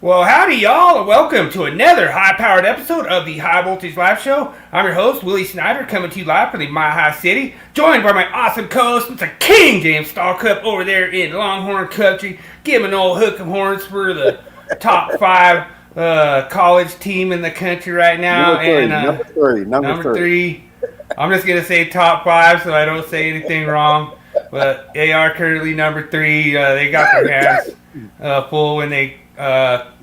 Well, howdy, y'all, and welcome to another high-powered episode of the High Voltage Live Show. I'm your host, Willie Snyder, coming to you live from the Mile High City, joined by my awesome co-host, Mr. King James Stallcup, over there in Longhorn Country, giving an old hook 'em horns for the top five college team in the country right now. Number three. I'm just gonna say top five, so I don't say anything wrong. But they are currently number three. They got their hands full when they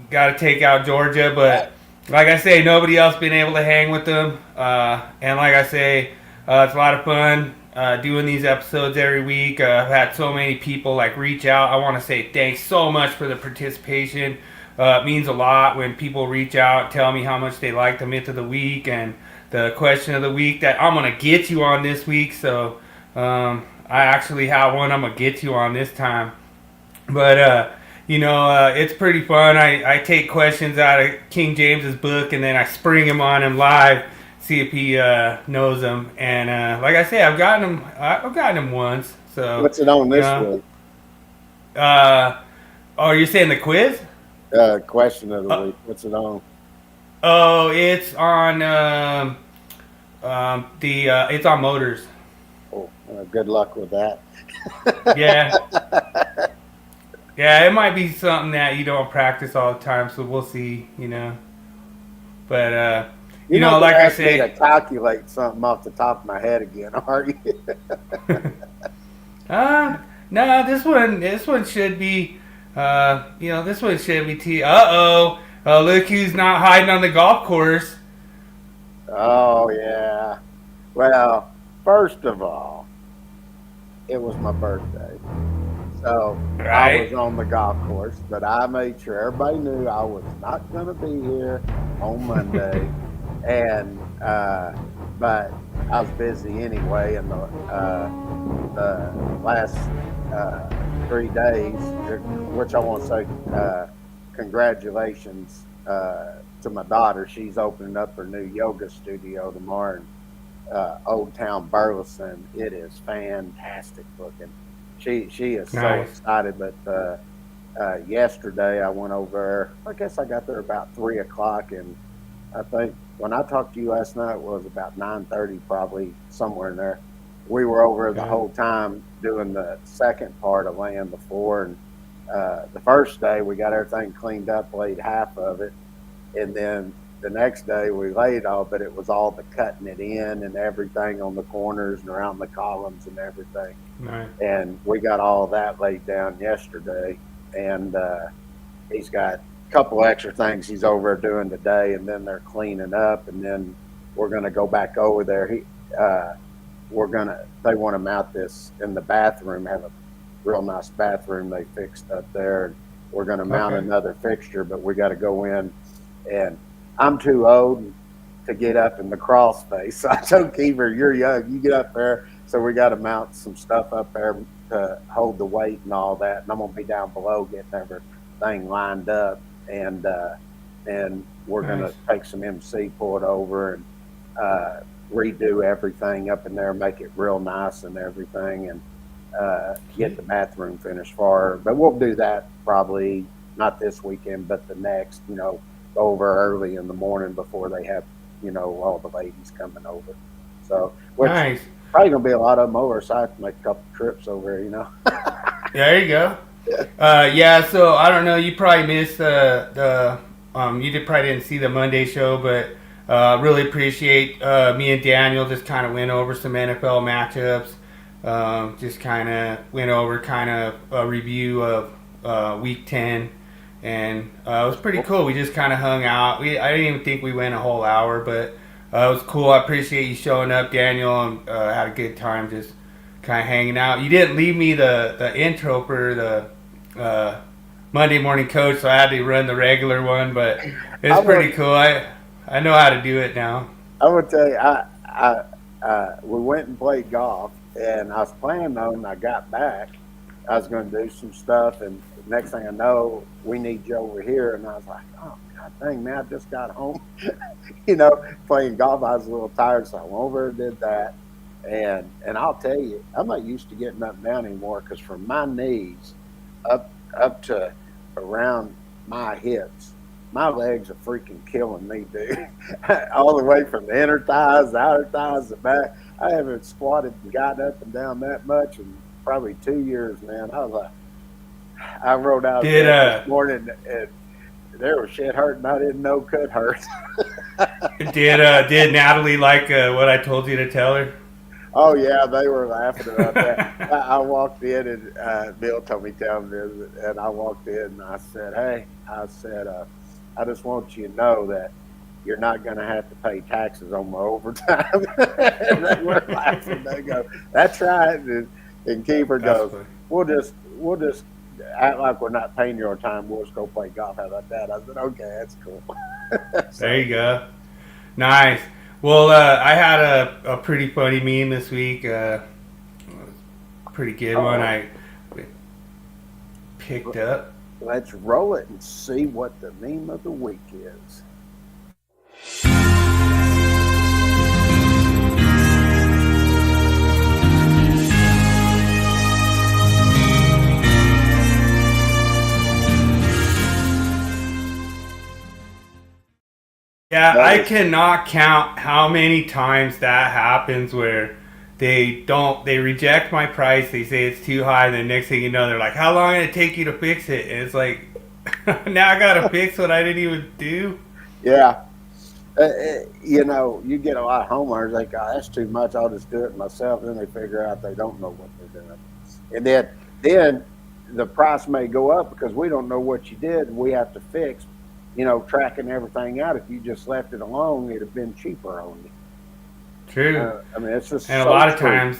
got to take out Georgia, but like I say, nobody else been able to hang with them. And like I say, it's a lot of fun doing these episodes every week. I've had so many people reach out. I want to say thanks so much for the participation. It means a lot when people reach out and tell me how much they like the myth of the week and the question of the week that I'm gonna get you on this week. So I actually have one I'm gonna get you on this time, but. It's pretty fun. I take questions out of King James's book and then I spring them on him live, see if he knows them. And like I say, I've gotten him once. So what's it on this week? You're saying the quiz? Question of the week. What's it on? Oh, it's on it's on motors. Oh, good luck with that. Yeah. Yeah, it might be something that you don't practice all the time, so we'll see, But, like I say... to calculate something off the top of my head again, are you? No, this one should be, this one should be look who's not hiding on the golf course. Oh, yeah. Well, first of all, it was my birthday. So I was on the golf course, but I made sure everybody knew I was not going to be here on Monday, and but I was busy anyway. In the last 3 days, which I want to say congratulations to my daughter. She's opening up her new yoga studio tomorrow in Old Town Burleson. It is fantastic looking. She is so excited, but yesterday I went over. I guess I got there about 3 o'clock, and I think when I talked to you last night it was about 9:30, probably somewhere in there. We were over the whole time doing the second part of laying the floor, and the first day we got everything cleaned up, laid half of it, and then the next day we laid all, but it was all the cutting it in and everything on the corners and around the columns and everything. Right. And we got all of that laid down yesterday, and he's got a couple extra things he's over doing today, and then they're cleaning up, and then we're going to go back over there. They want to mount this in the bathroom, have a real nice bathroom they fixed up there, and we're going to mount another fixture, but we got to go in, and I'm too old to get up in the crawl space. So I told Keever, you're young, you get up there. So we got to mount some stuff up there to hold the weight and all that. And I'm going to be down below getting everything lined up. And we're going to take some MC, pull it over, and redo everything up in there, make it real nice and everything, and get the bathroom finished for her. But we'll do that probably not this weekend, but the next, go over early in the morning before they have, all the ladies coming over. So, nice. Probably gonna be a lot of them over, so I have to make a couple trips over here, There you go. So I don't know. You probably missed probably didn't see the Monday show, but really appreciate me and Daniel just kind of went over some NFL matchups. Just kind of went over a review of Week 10. And it was pretty cool. We just kind of hung out. I didn't even think we went a whole hour, but it was cool. I appreciate you showing up, Daniel, and had a good time just kind of hanging out. You didn't leave me the intro for the Monday Morning Coach, so I had to run the regular one, but it's pretty cool. I know how to do it now. I would tell you, we went and played golf, and I was planning on, I got back, I was going to do some stuff, and next thing I know, we need you over here. And I was like, oh, God dang, man, I just got home. Playing golf, I was a little tired, so I went over and did that. And I'll tell you, I'm not used to getting up and down anymore, because from my knees up to around my hips. My legs are freaking killing me, dude. All the way from the inner thighs, the outer thighs, the back. I haven't squatted and gotten up and down that much in probably 2 years, man. I rode out this morning and there was shit hurting I didn't know could hurt. Did Natalie like what I told you to tell her? Oh yeah, they were laughing about that. I walked in and Bill told me tell me this, and I walked in and I said, "Hey," I said, "I just want you to know that you're not going to have to pay taxes on my overtime." And they were laughing. They go, "That's right." And Kiefer goes, "We'll just act like we're not paying your time. We'll just go play golf. How about that?" I said, "Okay, that's cool." So, there you go. Nice. Well, I had a pretty funny meme this week. Pretty good one I picked up. Let's roll it and see what the meme of the week is. Yeah, I cannot count how many times that happens where they reject my price. They say it's too high. And the next thing you know, they're like, "How long did it take you to fix it?" And it's like, now I got to fix what I didn't even do. Yeah. You get a lot of homeowners, they go, "That's too much. I'll just do it myself." Then they figure out they don't know what they're doing. And then the price may go up because we don't know what you did and we have to fix. Tracking everything out. If you just left it alone, it'd have been cheaper on you. True. It's just and a lot of times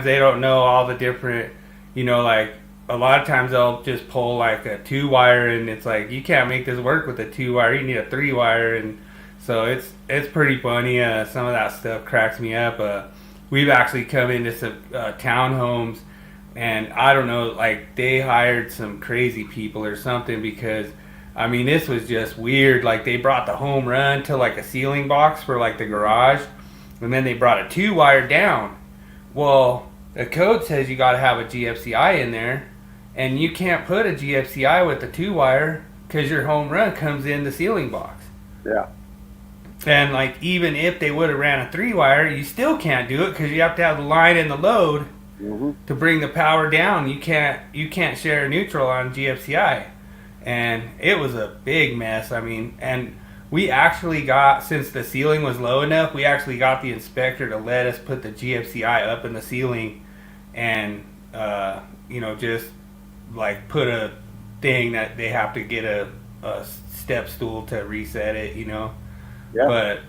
they don't know all the different. Like a lot of times they'll just pull like a 2-wire, and it's like you can't make this work with a 2-wire. You need a 3-wire, and so it's pretty funny. Some of that stuff cracks me up. We've actually come into some townhomes, and I don't know, like they hired some crazy people or something because. I mean, this was just weird. Like, they brought the home run to, like, a ceiling box for, like, the garage. And then they brought a 2-wire down. Well, the code says you got to have a GFCI in there. And you can't put a GFCI with a 2-wire because your home run comes in the ceiling box. Yeah. And, like, even if they would have ran a 3-wire, you still can't do it because you have to have the line and the load to bring the power down. You can't share a neutral on GFCI. And it was a big mess. I mean, and we actually got, since the ceiling was low enough, we actually got the inspector to let us put the GFCI up in the ceiling and, just like put a thing that they have to get a step stool to reset it, Yeah. But,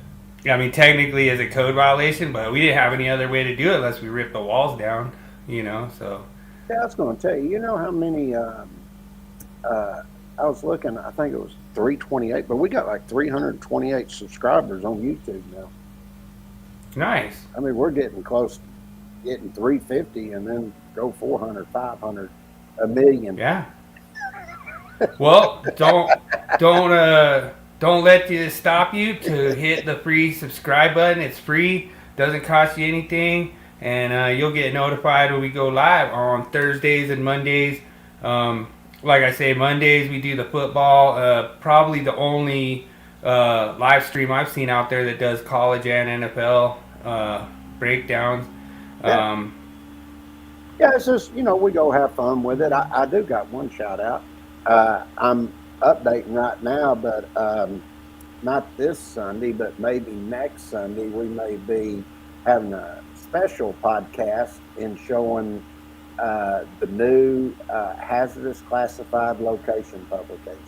I mean, technically it's a code violation, but we didn't have any other way to do it unless we ripped the walls down, so. Yeah, I was going to tell you, you know how many, I was looking, I think it was 328, but we got like 328 subscribers on YouTube now. Nice. I mean, we're getting close to getting 350 and then go 400, 500, a million. Yeah. Well, don't let it stop you to hit the free subscribe button. It's free, doesn't cost you anything, and you'll get notified when we go live on Thursdays and Mondays. Like I say, Mondays we do the football. Probably the only live stream I've seen out there that does college and NFL breakdowns. Yeah, it's just, we go have fun with it. I do got one shout out. I'm updating right now, but not this Sunday, but maybe next Sunday we may be having a special podcast and showing the new hazardous classified location publication.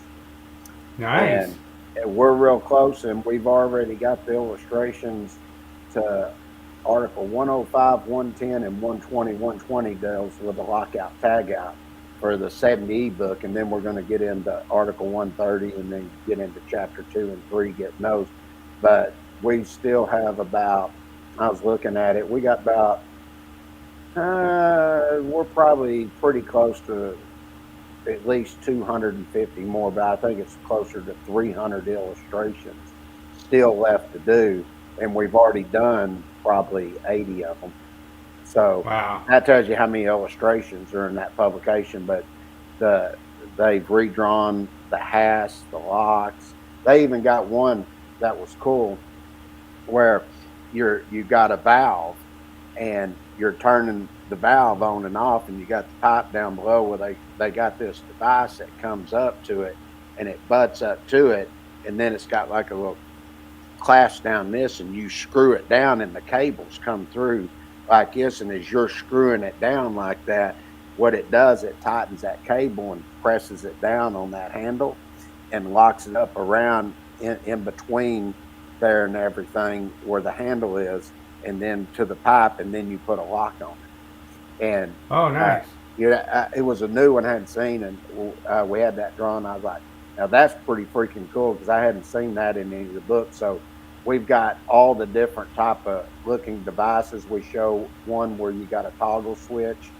Nice. And we're real close, and we've already got the illustrations to Article 105, 110, and 120. 120 deals with the lockout tagout for the 70 book, and then we're going to get into Article 130 and then get into Chapter 2 and 3, getting those. But we still have about, I was looking at it, we got about we're probably pretty close to at least 250 more, but I think it's closer to 300 illustrations still left to do, and we've already done probably 80 of them. So wow. That tells you how many illustrations are in that publication. But the They've redrawn the hasp, the locks. They even got one that was cool where you got a valve and you're turning the valve on and off, and you got the pipe down below where they got this device that comes up to it and it butts up to it, and then it's got like a little clasp down this, and you screw it down and the cables come through like this, and as you're screwing it down like that, what it does, it tightens that cable and presses it down on that handle and locks it up around in between there and everything where the handle is, and then to the pipe, and then you put a lock on it. And oh, nice. It was a new one I hadn't seen, and we had that drawn. I was like, now that's pretty freaking cool, because I hadn't seen that in any of the books. So we've got all the different type of looking devices. We show one where you got a toggle switch,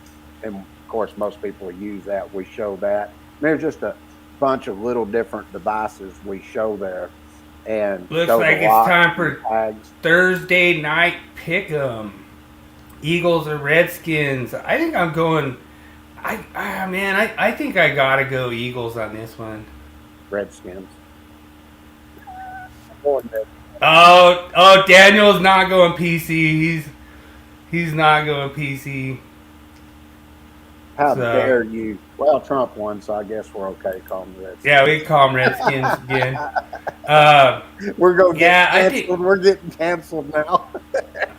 and of course most people use that. We show that. And there's just a bunch of little different devices we show there. And looks like it's time for Thursday night pick'em. Eagles or Redskins. I think I'm going. I think I gotta go Eagles on this one. Redskins. Oh, Daniel's not going PC. He's not going PC. How dare you? Well, Trump won, so I guess we're okay calling them Redskins. Yeah, we call them Redskins again. We're going to get canceled. We're getting canceled now.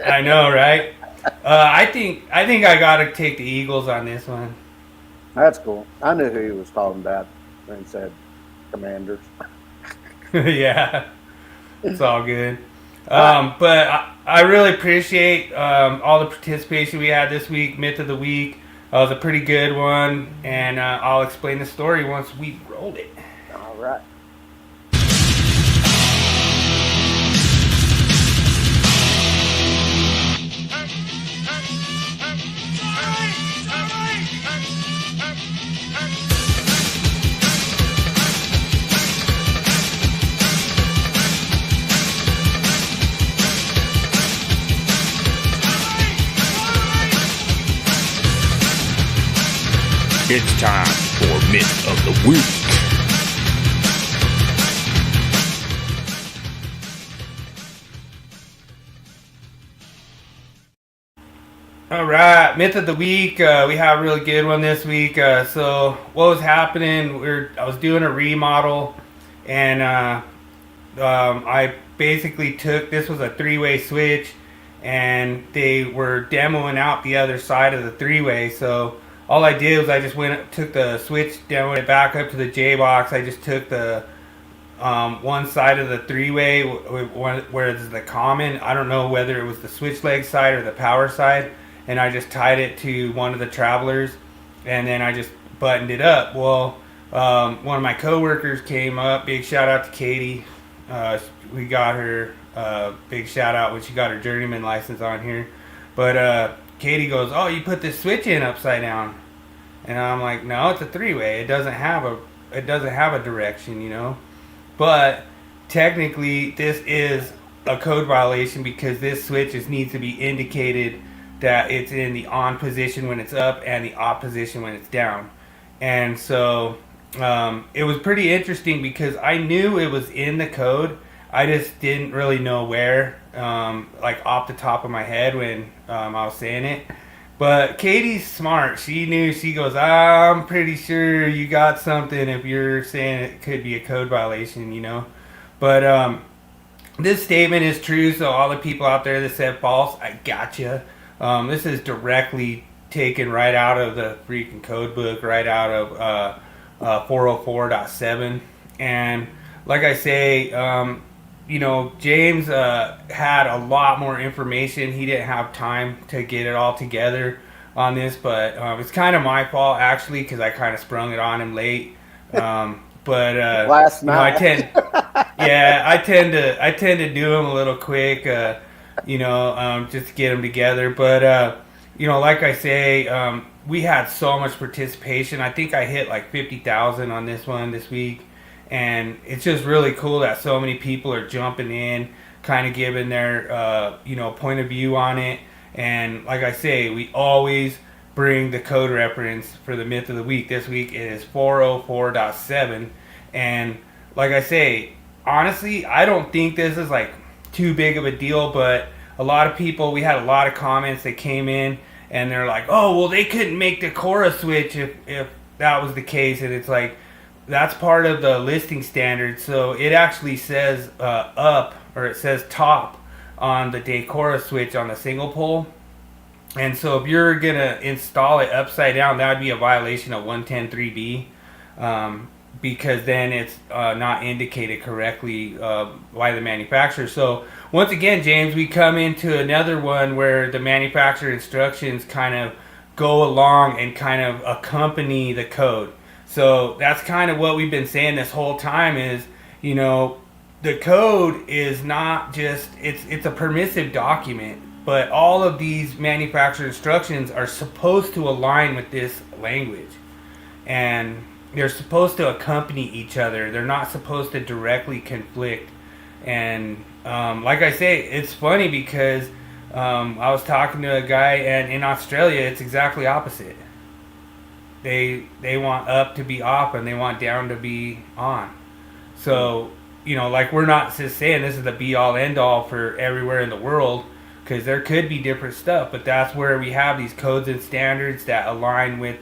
I know, right? I think I got to take the Eagles on this one. That's cool. I knew who he was talking about when he said Commanders. Yeah, it's all good. But I really appreciate all the participation we had this week. Myth of the Week. It was a pretty good one, and I'll explain the story once we rolled it. All right. It's time for Myth of the Week. All right, Myth of the Week. We have a really good one this week. So what was happening? I was doing a remodel, and I basically this was a 3-way switch, and they were demoing out the other side of the 3-way. So all I did was I just took the switch, demoed it back up to the J box. I just took the one side of the 3-way where it's the common. I don't know whether it was the switch leg side or the power side, and I just tied it to one of the travelers, and then I just buttoned it up. Well, one of my coworkers came up. Big shout out to Katie. We got her big shout out when she got her journeyman license on here. But Katie goes, "Oh, you put this switch in upside down," and I'm like, "No, it's a 3-way. It doesn't have a direction, you know." But technically, this is a code violation because this switch needs to be indicated that it's in the on position when it's up and the off position when it's down. And so it was pretty interesting because I knew it was in the code. I just didn't really know where, like off the top of my head when I was saying it. But Katie's smart. She knew. She goes, "I'm pretty sure you got something if you're saying it could be a code violation, you know." But this statement is true, so all the people out there that said false, I gotcha. This is directly taken right out of the freaking code book, right out of 404.7. And like I say, you know, James had a lot more information. He didn't have time to get it all together on this, but it's kind of my fault actually because I kind of sprung it on him late. But last night, I tend to do them a little quick, you know, just to get them together. But you know, like I say, we had so much participation. I think I hit like 50,000 on this one this week. And it's just really cool that so many people are jumping in, kind of giving their, you know, point of view on it. And like I say, we always bring the code reference for the myth of the week. This week it is 404.7, and like I say, honestly, I don't think this is like too big of a deal, but a lot of people, we had a lot of comments that came in, and they're like, oh, well, they couldn't make the Cora switch if that was the case. And it's like, that's part of the listing standard. So it actually says up, or it says top on the Decora switch on the single pole. And so if you're going to install it upside down, that would be a violation of 110.3b, because then it's not indicated correctly by the manufacturer. So once again, James, we come into another one where the manufacturer instructions kind of go along and kind of accompany the code. So that's kind of what we've been saying this whole time is, you know, the code is not just, it's a permissive document, but all of these manufacturer instructions are supposed to align with this language. And they're supposed to accompany each other. They're not supposed to directly conflict. And like I say, it's funny because I was talking to a guy, and in Australia, it's exactly opposite. They want up to be off, and they want down to be on. So, you know, like, we're not just saying this is the be-all, end-all for everywhere in the world, because there could be different stuff, but that's where we have these codes and standards that align with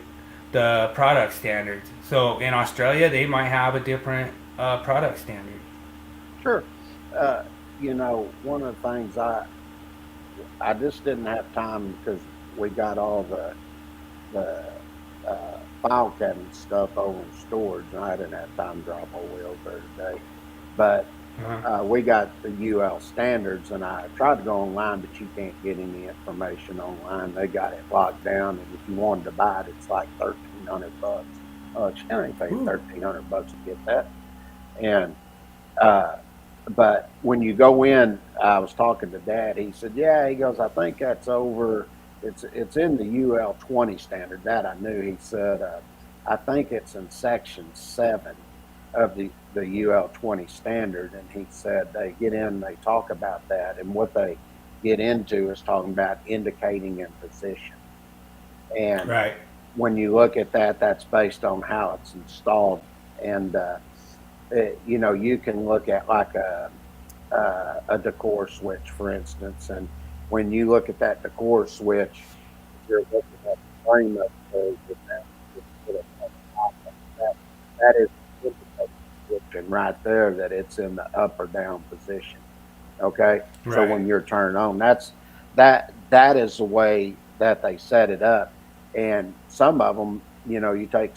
the product standards. So in Australia, they might have a different product standard. Sure. You know, one of the things I just didn't have time because we got all the file cabinet stuff over in storage, and I didn't have time to drop my wheels there today. But we got the UL standards, and I tried to go online, but you can't get any information online. They got it locked down, and if you wanted to buy it, it's like $1,300. It's anything, $1,300 to get that. And but when you go in, I was talking to Dad. He said, "Yeah," he goes, "I think that's over. It's in the UL 20 standard." That I knew. He said, "I think it's in section 7 of the UL 20 standard." And he said they get in, they talk about that, and what they get into is talking about indicating in position. And right. When you look at that, that's based on how it's installed. And you know, you can look at like a decor switch, for instance, and when you look at that decor switch, you're looking at the frame of the that is indicating right there that it's in the up or down position. Okay, right. So when you're turning on, that is the way that they set it up. And some of them, you know, you take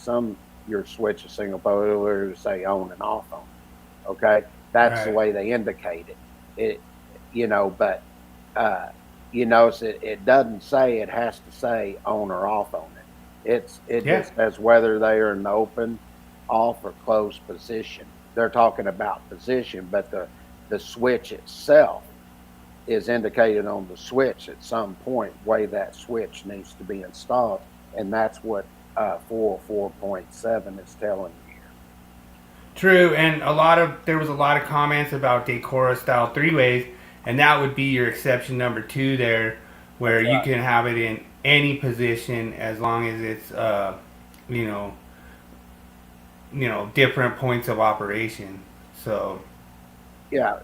your switch a single pole, it'll say on and off on it. Okay, that's right. The way they indicate it. You know, but you notice it doesn't say, it has to say on or off on it. It just says whether they are in the open, off, or closed position. They're talking about position, but the switch itself is indicated on the switch at some point way that switch needs to be installed, and that's what 404.7 is telling you here. True, and there was a lot of comments about Decora style 3-ways, and that would be your exception number 2 there, where you can have it in any position as long as it's you know different points of operation. So yeah,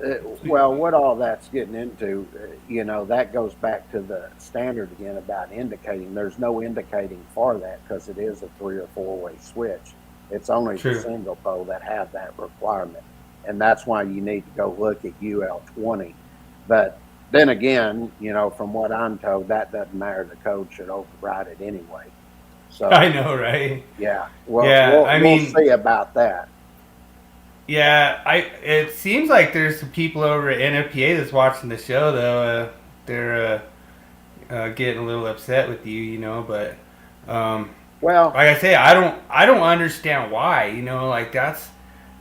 well, what all that's getting into, you know, that goes back to the standard again about indicating. There's no indicating for that because it is a 3 or 4-way switch. It's only the single pole that have that requirement, and that's why you need to go look at UL 20. But then again, you know, from what I'm told, that doesn't matter. The code should override it anyway. So I know, right? Yeah. Well, we'll see about that. Yeah, it seems like there's some people over at NFPA that's watching the show, though. They're getting a little upset with you, you know. But well, like I say, I don't understand why. You know, like that's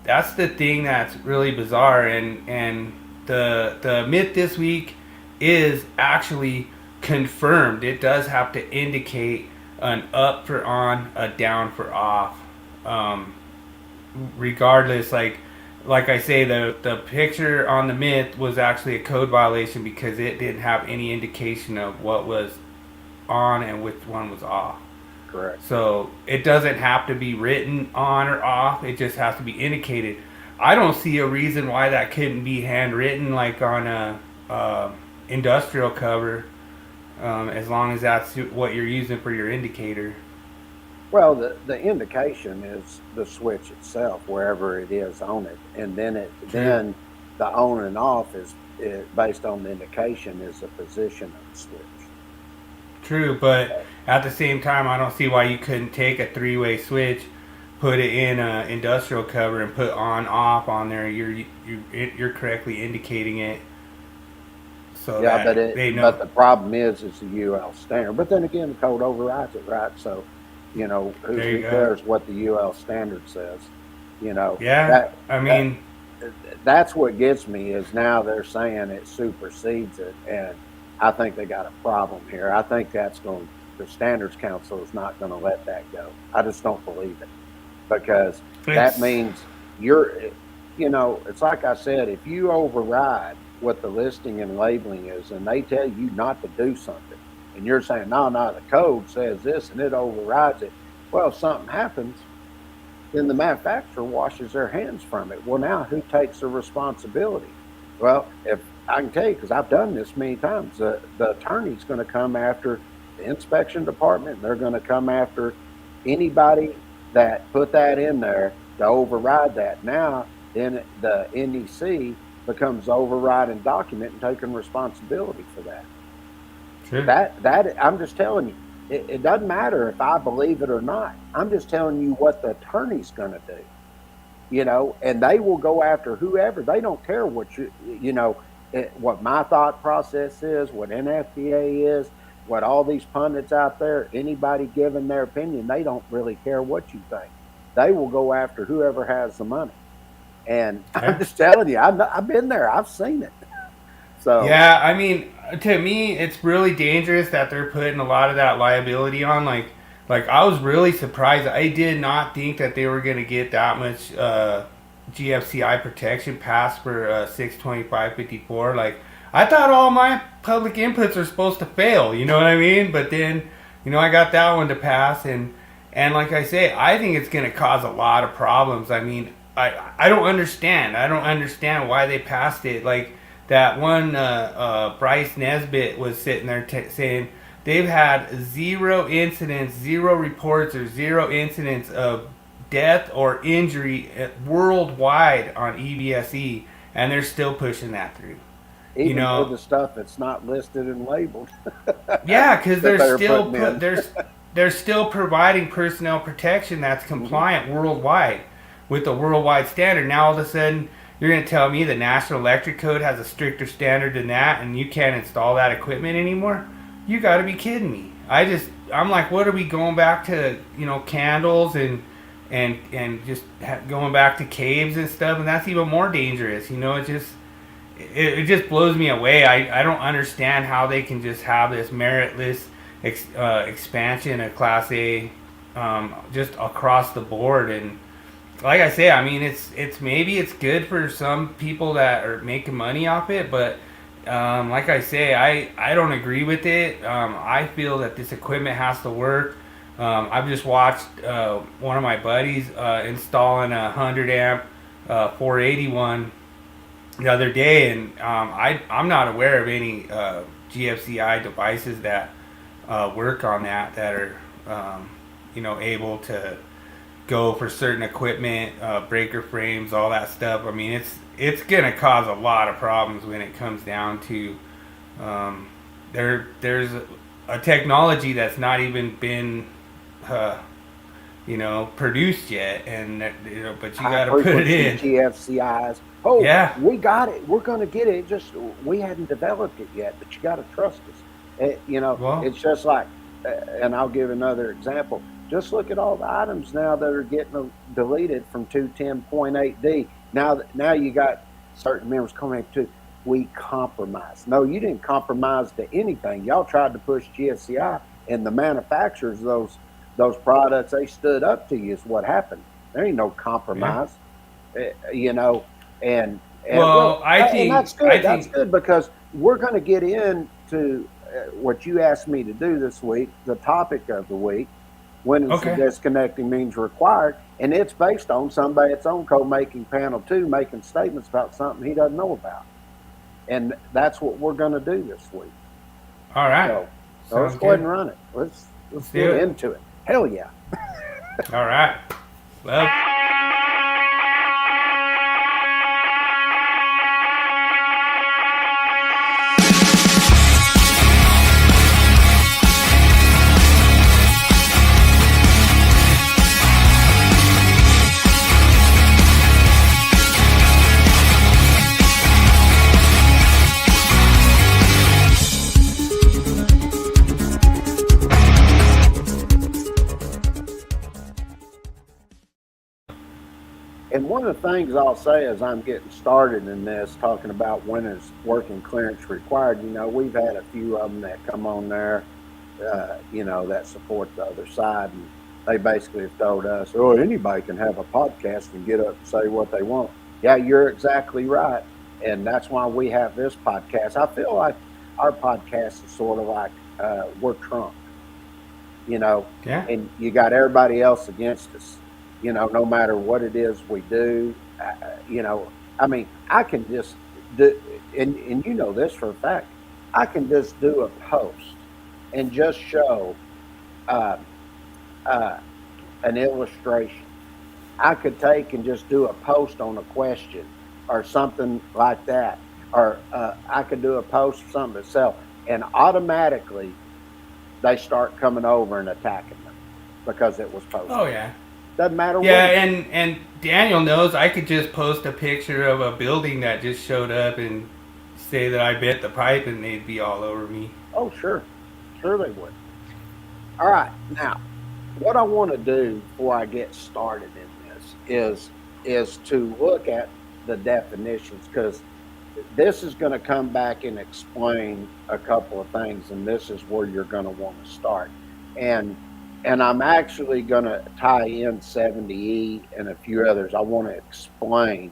the thing that's really bizarre. And the myth this week is actually confirmed. It does have to indicate an up for on, a down for off. Regardless, like I say, the picture on the myth was actually a code violation because it didn't have any indication of what was on and which one was off. Correct. So it doesn't have to be written on or off. It just has to be indicated. I don't see a reason why that couldn't be handwritten like on a industrial cover, as long as that's what you're using for your indicator. Well, the indication is the switch itself, wherever it is on it, and then then the on and off is based on the indication is the position of the switch. True, but at the same time, I don't see why you couldn't take a 3-way switch, put it in a industrial cover, and put on off on there. You're correctly indicating it. So yeah, that they know. But the problem is the UL standard. But then again, the code overrides it, right? So, you know, who cares what the UL standard says? You know. Yeah, that's what gets me is now they're saying it supersedes it, and I think they got a problem here. I think the Standards Council is not going to let that go. I just don't believe it, because that means it's like I said, if you override what the listing and labeling is, and they tell you not to do something, and you're saying, no, the code says this, and it overrides it. Well, if something happens, then the manufacturer washes their hands from it. Well, now who takes the responsibility? Well, if I can tell you, because I've done this many times, the attorney's going to come after the inspection department. They're going to come after anybody that put that in there to override that. Now, then the NEC becomes overriding document and taking responsibility for that. Sure. That I'm just telling you, it doesn't matter if I believe it or not. I'm just telling you what the attorney's going to do. You know, and they will go after whoever. They don't care what what my thought process is, what NFPA is, what all these pundits out there, anybody giving their opinion, they don't really care what you think. They will go after whoever has the money. And I'm just telling you, I've been there. I've seen it. So yeah, I mean, to me, it's really dangerous that they're putting a lot of that liability on. Like I was really surprised. I did not think that they were going to get that much GFCI protection passed for 62554. Like, I thought all my public inputs are supposed to fail. You know what I mean? But then, I got that one to pass, and like I say, I think it's going to cause a lot of problems. I mean, I don't understand. I don't understand why they passed it. Like that one, Bryce Nesbitt was sitting there saying they've had 0 incidents, 0 reports, or 0 incidents of death or injury worldwide on EVSE, and they're still pushing that through. Even for the stuff that's not listed and labeled. Yeah, because they're still providing personnel protection that's compliant worldwide with the worldwide standard. Now all of a sudden you're going to tell me the National Electric Code has a stricter standard than that, and you can't install that equipment anymore? You got to be kidding me. I'm like, what are we going back to? Candles and just going back to caves and stuff, and that's even more dangerous. It just blows me away. I don't understand how they can just have this meritless expansion of Class A just across the board. And like I say, I mean, it's maybe it's good for some people that are making money off it, but like I say, I don't agree with it. I feel that this equipment has to work. I've just watched one of my buddies installing a 100 amp 481 the other day, and I'm not aware of any GFCI devices that work on that are able to go for certain equipment, breaker frames, all that stuff. I mean, it's gonna cause a lot of problems when it comes down to there's a technology that's not even been produced yet, and but you got to put it in. GFCIs. Oh, yeah, we got it. We're going to get it. Just we hadn't developed it yet, but you got to trust us. It's just like, and I'll give another example. Just look at all the items now that are getting deleted from 210.8D. Now you got certain members coming to, we compromised. No, you didn't compromise to anything. Y'all tried to push GFCI, and the manufacturers of those products, they stood up to you is what happened. There ain't no compromise. Yeah. And I think that's good. That's good, because we're going to get into what you asked me to do this week, the topic of the week, when is the disconnecting means required, and it's based on somebody that's on code making panel 2 making statements about something he doesn't know about. And that's what we're going to do this week. All right. So let's go ahead and run it. Let's get into it. Hell yeah. All right. Well. And one of the things I'll say as I'm getting started in this, talking about when is working clearance required, we've had a few of them that come on there, that support the other side. And they basically have told us, anybody can have a podcast and get up and say what they want. Yeah, you're exactly right. And that's why we have this podcast. I feel like our podcast is sort of like we're Trump, and you got everybody else against us. No matter what it is we do, I can just do, and this for a fact, I can just do a post and just show an illustration. I could take and just do a post on a question or something like that, or I could do a post or something itself, and automatically they start coming over and attacking them because it was posted. Oh yeah. Doesn't matter what. Yeah, and Daniel knows I could just post a picture of a building that just showed up and say that I bent the pipe and they'd be all over me. Oh, sure. Sure they would. All right. Now, what I want to do before I get started in this is to look at the definitions, because this is going to come back and explain a couple of things, and this is where you're going to want to start. And I'm actually going to tie in 70E and a few others. I want to explain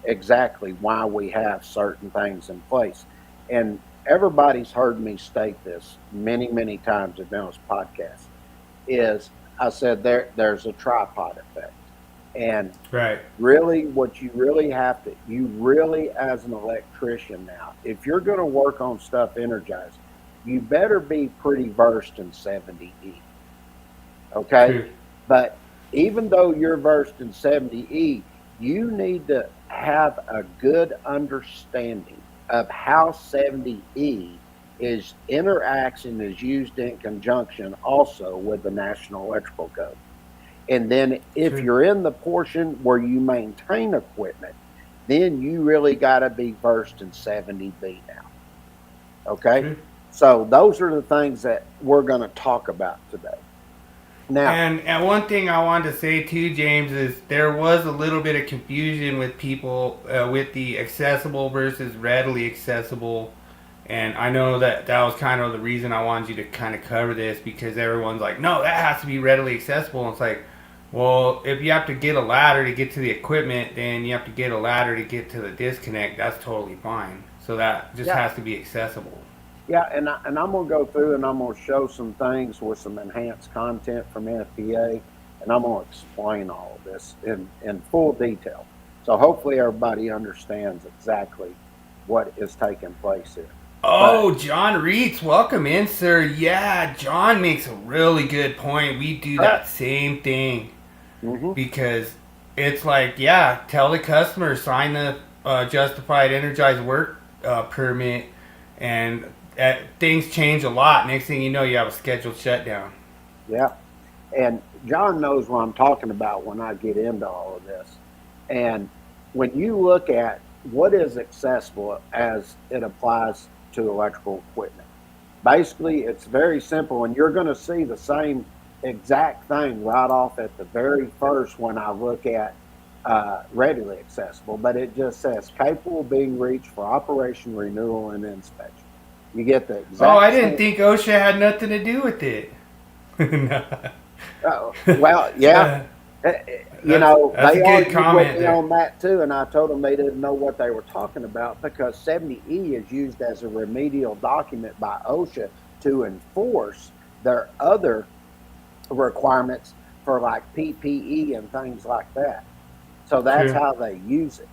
exactly why we have certain things in place. And everybody's heard me state this many, many times in this podcast, is I said there's a tripod effect. And really what you really have to, as an electrician now, if you're going to work on stuff energized, you better be pretty versed in 70E. Okay, true. But even though you're versed in 70E, you need to have a good understanding of how 70E interacts and is used in conjunction also with the National Electrical Code. And then if you're in the portion where you maintain equipment, then you really got to be versed in 70B now. Okay, true. So those are the things that we're going to talk about today. Now, and one thing I wanted to say too, James, is there was a little bit of confusion with people with the accessible versus readily accessible, and I know that was kind of the reason I wanted you to kind of cover this, because everyone's like, no, that has to be readily accessible. And it's like, well, if you have to get a ladder to get to the equipment, then you have to get a ladder to get to the disconnect. That's totally fine. So that just has to be accessible. Yeah, and I'm going to go through and I'm going to show some things with some enhanced content from NFPA, and I'm going to explain all of this in full detail. So hopefully everybody understands exactly what is taking place here. Oh, John Reitz, welcome in, sir. Yeah, John makes a really good point. We do that same thing because it's like, tell the customer, sign the justified energized work permit, and things change a lot. Next thing you know, you have a scheduled shutdown. Yeah. And John knows what I'm talking about when I get into all of this. And when you look at what is accessible as it applies to electrical equipment, basically it's very simple. And you're going to see the same exact thing right off at the very first when I look at readily accessible. But it just says capable of being reached for operation, renewal, and inspection. You get the exact I didn't think OSHA had nothing to do with it. Well, yeah. That's a they good argued comment with me there. on that too, and I told them they didn't know what they were talking about because 70E is used as a remedial document by OSHA to enforce their other requirements for like PPE and things like that. So that's True. how they use it.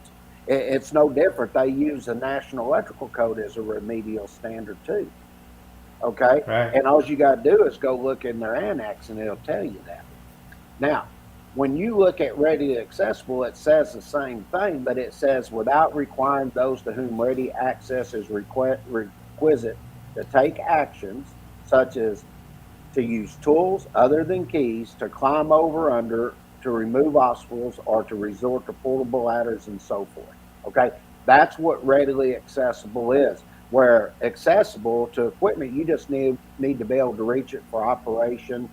It's no different. They use the National Electrical Code as a remedial standard too. Okay. Right. And all you got to do is go look in their annex and it'll tell you that. Now, when you look at readily accessible, it says the same thing, but it says without requiring those to whom ready access is requisite to take actions such as to use tools other than keys, to climb over, under, to remove obstacles, or to resort to portable ladders and so forth. Okay, that's what readily accessible is. Where accessible to equipment, you just need to be able to reach it for operation,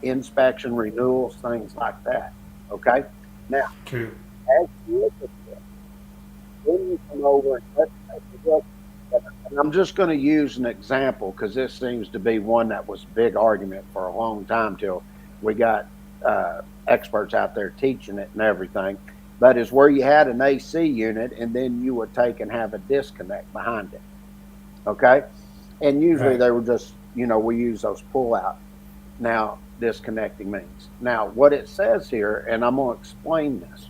inspection, renewals, things like that. Okay, now True. as you look at this, then you come over and let's take a look. And I'm just going to use an example because this seems to be one that was a big argument for a long time till we got experts out there teaching it and everything. But it's where you had an AC unit and then you would take and have a disconnect behind it. Okay. And usually Right. they were just, we use those pull out. Now, disconnecting means. Now, what it says here, and I'm going to explain this,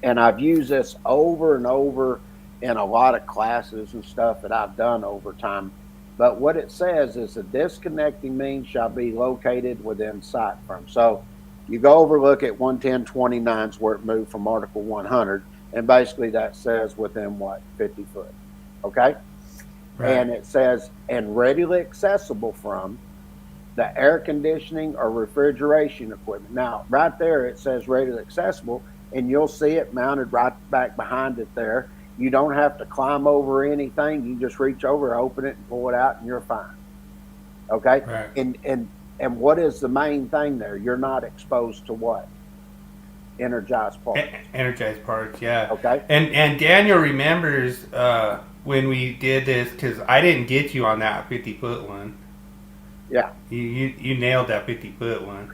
and I've used this over and over in a lot of classes and stuff that I've done over time. But what it says is the disconnecting means shall be located within sight from. So you go over, look at 110.29's where it moved from Article 100, and basically that says within what, 50 foot. Okay? Right. And it says, and readily accessible from the air conditioning or refrigeration equipment. Now, right there, it says readily accessible, and you'll see it mounted right back behind it there. You don't have to climb over anything. You just reach over, open it, and pull it out, and you're fine. Okay? Right. And what is the main thing there? You're not exposed to what? Energized parts. Energized parts, yeah. Okay. And Daniel remembers when we did this because I didn't get you on that 50-foot one. Yeah. You nailed that 50-foot one.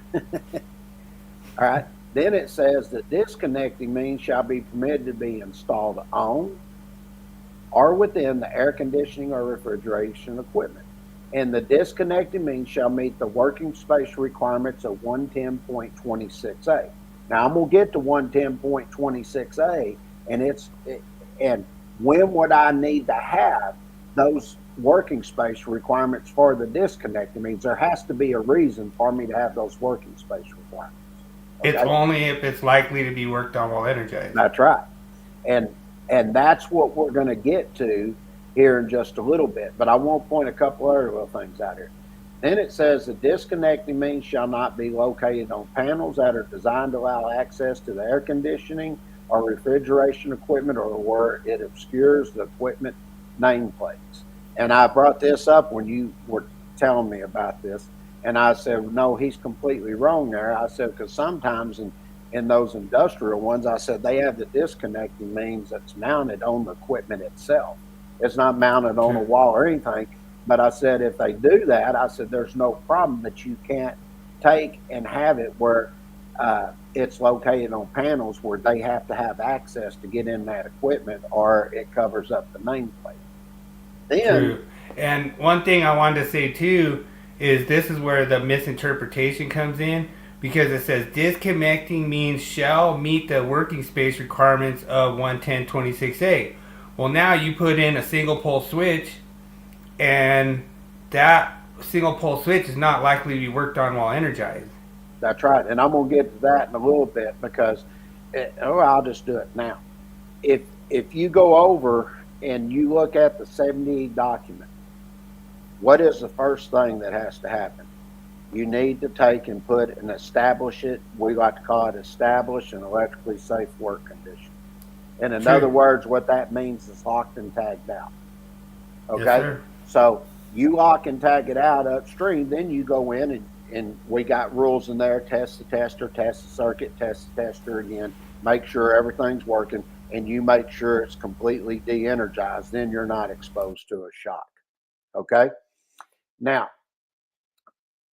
All right. Then it says that disconnecting means shall be permitted to be installed on or within the air conditioning or refrigeration equipment. And the disconnecting means shall meet the working space requirements of 110.26A. Now I'm going to get to 110.26A, and when would I need to have those working space requirements for the disconnecting means? There has to be a reason for me to have those working space requirements. Okay? It's only if it's likely to be worked on while energized. That's right. And that's what we're going to get to here in just a little bit. But I want to point a couple other little things out here. Then it says the disconnecting means shall not be located on panels that are designed to allow access to the air conditioning or refrigeration equipment or where it obscures the equipment nameplates. And I brought this up when you were telling me about this. And I said, no, he's completely wrong there. I said, because sometimes in those industrial ones, I said, they have the disconnecting means that's mounted on the equipment itself. It's not mounted on a wall or anything. But I said, if they do that, I said, there's no problem that you can't take and have it where it's located on panels where they have to have access to get in that equipment or it covers up the nameplate. Then, True. And one thing I wanted to say too is this is where the misinterpretation comes in because it says disconnecting means shall meet the working space requirements of 110.26A. Well, now you put in a single pole switch, and that single pole switch is not likely to be worked on while energized. That's right. And I'm going to get to that in a little bit because, I'll just do it now. If you go over and you look at the 70 document, what is the first thing that has to happen? You need to take and put and establish it. We like to call it establish an electrically safe work condition. And in other words, what that means is locked and tagged out. Okay? Yes, so you lock and tag it out upstream, then you go in and we got rules in there, test the tester, test the circuit, test the tester again, make sure everything's working, and you make sure it's completely de-energized, then you're not exposed to a shock. Okay? Now,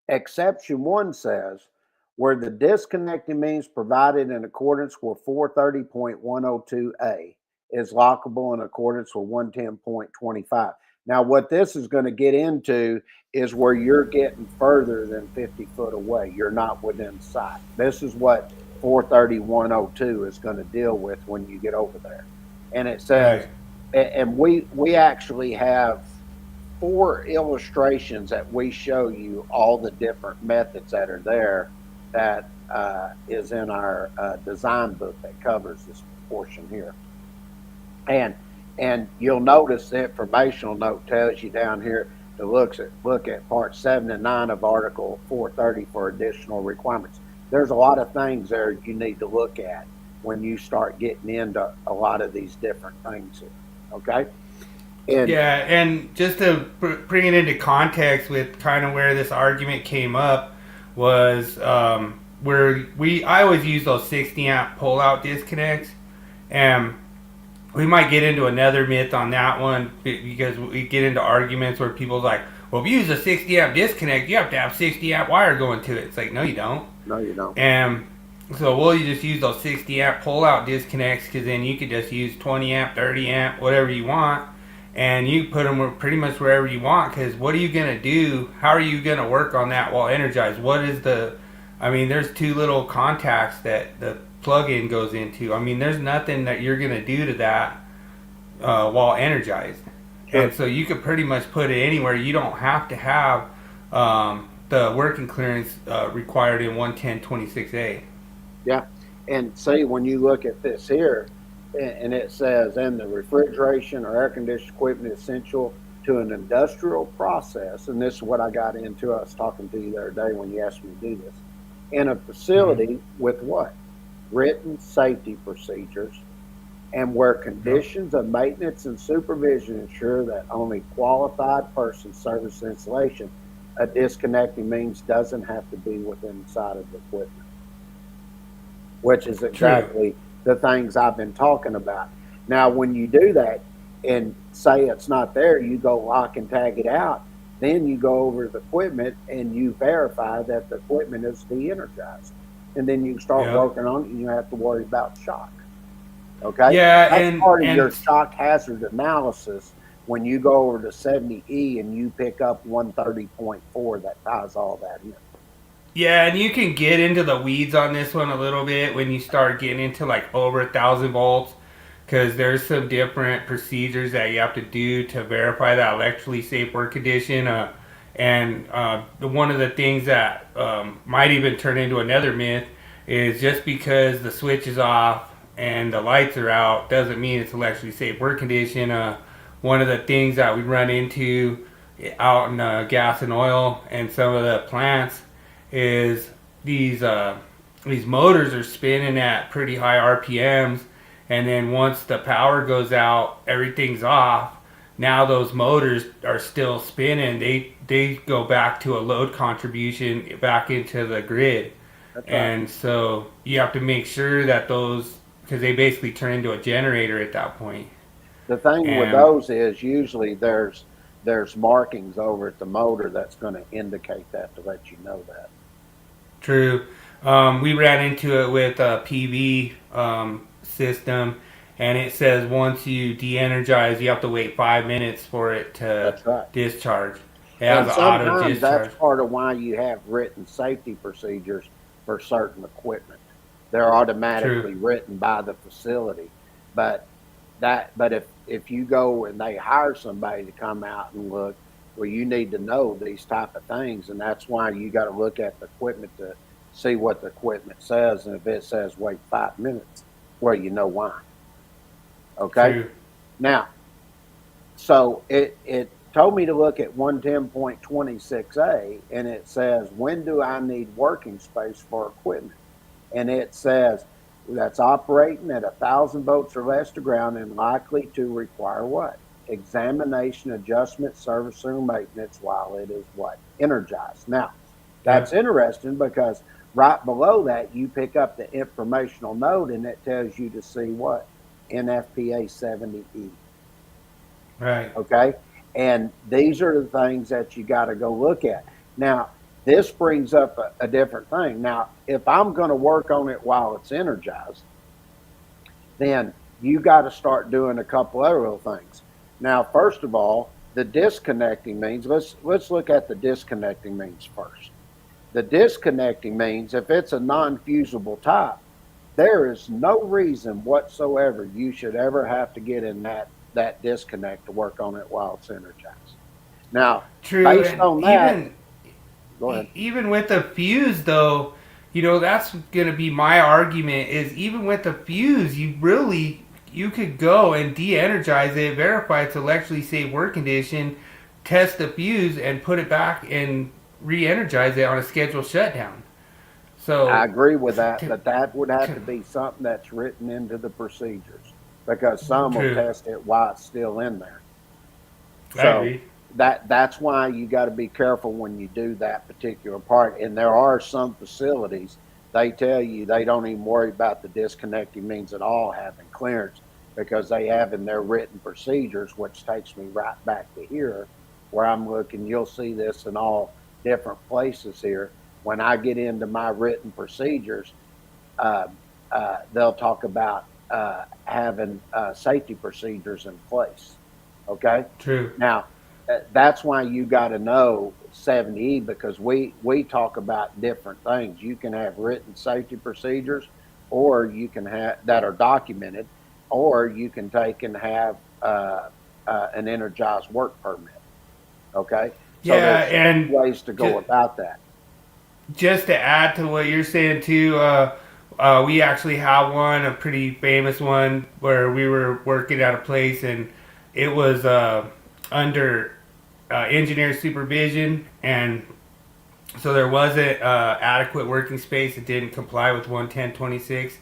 exception 1 says, where the disconnecting means provided in accordance with 430.102A is lockable in accordance with 110.25. Now, what this is going to get into is where you're getting further than 50 foot away. You're not within sight. This is what 430.102 is going to deal with when you get over there. And it says, and we actually have 4 illustrations that we show you all the different methods that are there. That is in our design book that covers this portion here. And you'll notice the informational note tells you down here to look at part 7 and 9 of Article 430 for additional requirements. There's a lot of things there you need to look at when you start getting into a lot of these different things here. Okay? And just to bring it into context with kind of where this argument came up was where I always use those 60 amp pull out disconnects, and we might get into another myth on that one because we get into arguments where people's like, well, if you use a 60 amp disconnect, you have to have 60 amp wire going to it. It's like, no, you don't. No, you don't. And so we'll just use those 60 amp pull out disconnects, because then you could just use 20 amp, 30 amp, whatever you want. And you put them pretty much wherever you want, because what are you going to do? How are you going to work on that while energized? There's 2 little contacts that the plug-in goes into. I mean, there's nothing that you're going to do to that while energized. Sure. And so you could pretty much put it anywhere. You don't have to have the working clearance required in 110.26a. Yeah. And see, when you look at this here, and it says, and the refrigeration or air conditioning equipment is essential to an industrial process. And this is what I got into. I was talking to you the other day when you asked me to do this. In a facility with what? Written safety procedures, and where conditions of maintenance and supervision ensure that only qualified persons service the installation, a disconnecting means doesn't have to be within sight of the equipment, which is exactly the things I've been talking about. Now, when you do that and say it's not there, you go lock and tag it out. Then you go over the equipment and you verify that the equipment is de-energized. And then you start working on it, and you have to worry about shock. Okay? Yeah, that's part of your shock hazard analysis when you go over to 70E and you pick up 130.4 that ties all that in. Yeah, and you can get into the weeds on this one a little bit when you start getting into like over 1,000 volts, because there's some different procedures that you have to do to verify that electrically safe work condition. One of the things that might even turn into another myth is just because the switch is off and the lights are out doesn't mean it's electrically safe work condition. One of the things that we run into out in gas and oil and some of the plants is these motors are spinning at pretty high RPMs, and then once the power goes out, everything's off. Now those motors are still spinning. They go back to a load contribution back into the grid. That's and right. So you have to make sure that those, because they basically turn into a generator at that point. The thing with those is usually there's markings over at the motor that's going to indicate that, to let you know that. True. We ran into it with a PV system, and it says once you de-energize, you have to wait 5 minutes for it to discharge. It has an auto discharge. That's part of why you have written safety procedures for certain equipment. They're automatically written by the facility. But if you go and they hire somebody to come out and look, well, you need to know these type of things, and that's why you got to look at the equipment to see what the equipment says, and if it says wait 5 minutes, well, you know why. Okay? True. Now, so it told me to look at 110.26a, and it says, when do I need working space for equipment? And it says that's operating at 1,000 volts or less to ground and likely to require what? Examination, adjustment, service, or maintenance while it is what? Energized. Now, that's interesting because right below that, you pick up the informational note and it tells you to see what? NFPA 70E. Right. Okay? And these are the things that you got to go look at. Now, This brings up a different thing. Now, if I'm going to work on it while it's energized, then you got to start doing a couple other little things. Now, first of all, the disconnecting means, let's look at the disconnecting means first. The disconnecting means if it's a non-fusible type, there is no reason whatsoever you should ever have to get in that disconnect to work on it while it's energized. Now, True. based And on that, go ahead. even with the fuse, though, that's going to be my argument. Is even with the fuse, you could go and de-energize it, verify it's electrically safe work condition, test the fuse, and put it back and re-energize it on a scheduled shutdown. So I agree with that, but that would have to be something that's written into the procedures, because some will test it while it's still in there. I agree. That's why you got to be careful when you do that particular part. And there are some facilities, they tell you they don't even worry about the disconnecting means at all having clearance, because they have in their written procedures, which takes me right back to here where I'm looking. You'll see this in all different places here. When I get into my written procedures, they'll talk about having safety procedures in place. Okay? True. Now, that's why you got to know 70E, because we talk about different things. You can have written safety procedures, or you can have that are documented, or you can take and have an energized work permit. Okay? So yeah, and ways to go about that. Just to add to what you're saying too, we actually have one, a pretty famous one, where we were working at a place and it was under engineer supervision, and so there wasn't adequate working space. It didn't comply with 11026.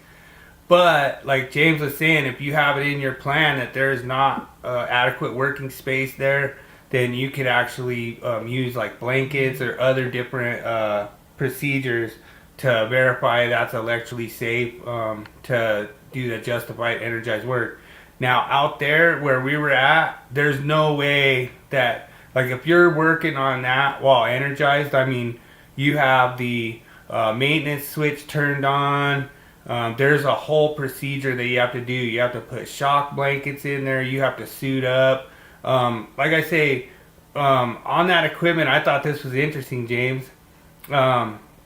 But like James was saying, if you have it in your plan that there is not adequate working space there, then you could actually use like blankets or other different procedures to verify that's electrically safe to do the justified energized work. Now out there where we were at, there's no way that, like, if you're working on that while energized, I mean, you have the maintenance switch turned on. There's a whole procedure that you have to do. You have to put shock blankets in there. You have to suit up. Like I say, on that equipment, I thought this was interesting, James.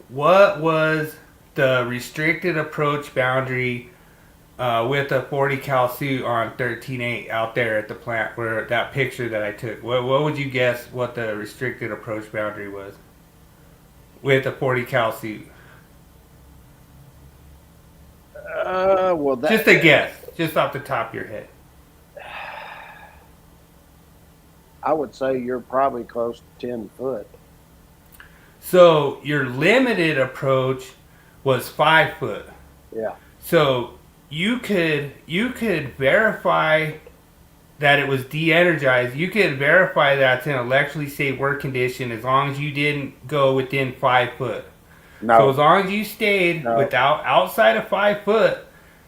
What was the restricted approach boundary with a 40 cal suit on 13.8 out there at the plant, where that picture that I took? What would you guess what the restricted approach boundary was with a 40 cal suit? Well, Just a guess, just off the top of your head. I would say you're probably close to 10 foot. So your limited approach was 5 foot. Yeah. So you could verify that it was de-energized. You could verify that it's in electrically safe work condition as long as you didn't go within 5 foot. No. So as long as you stayed outside of 5 foot,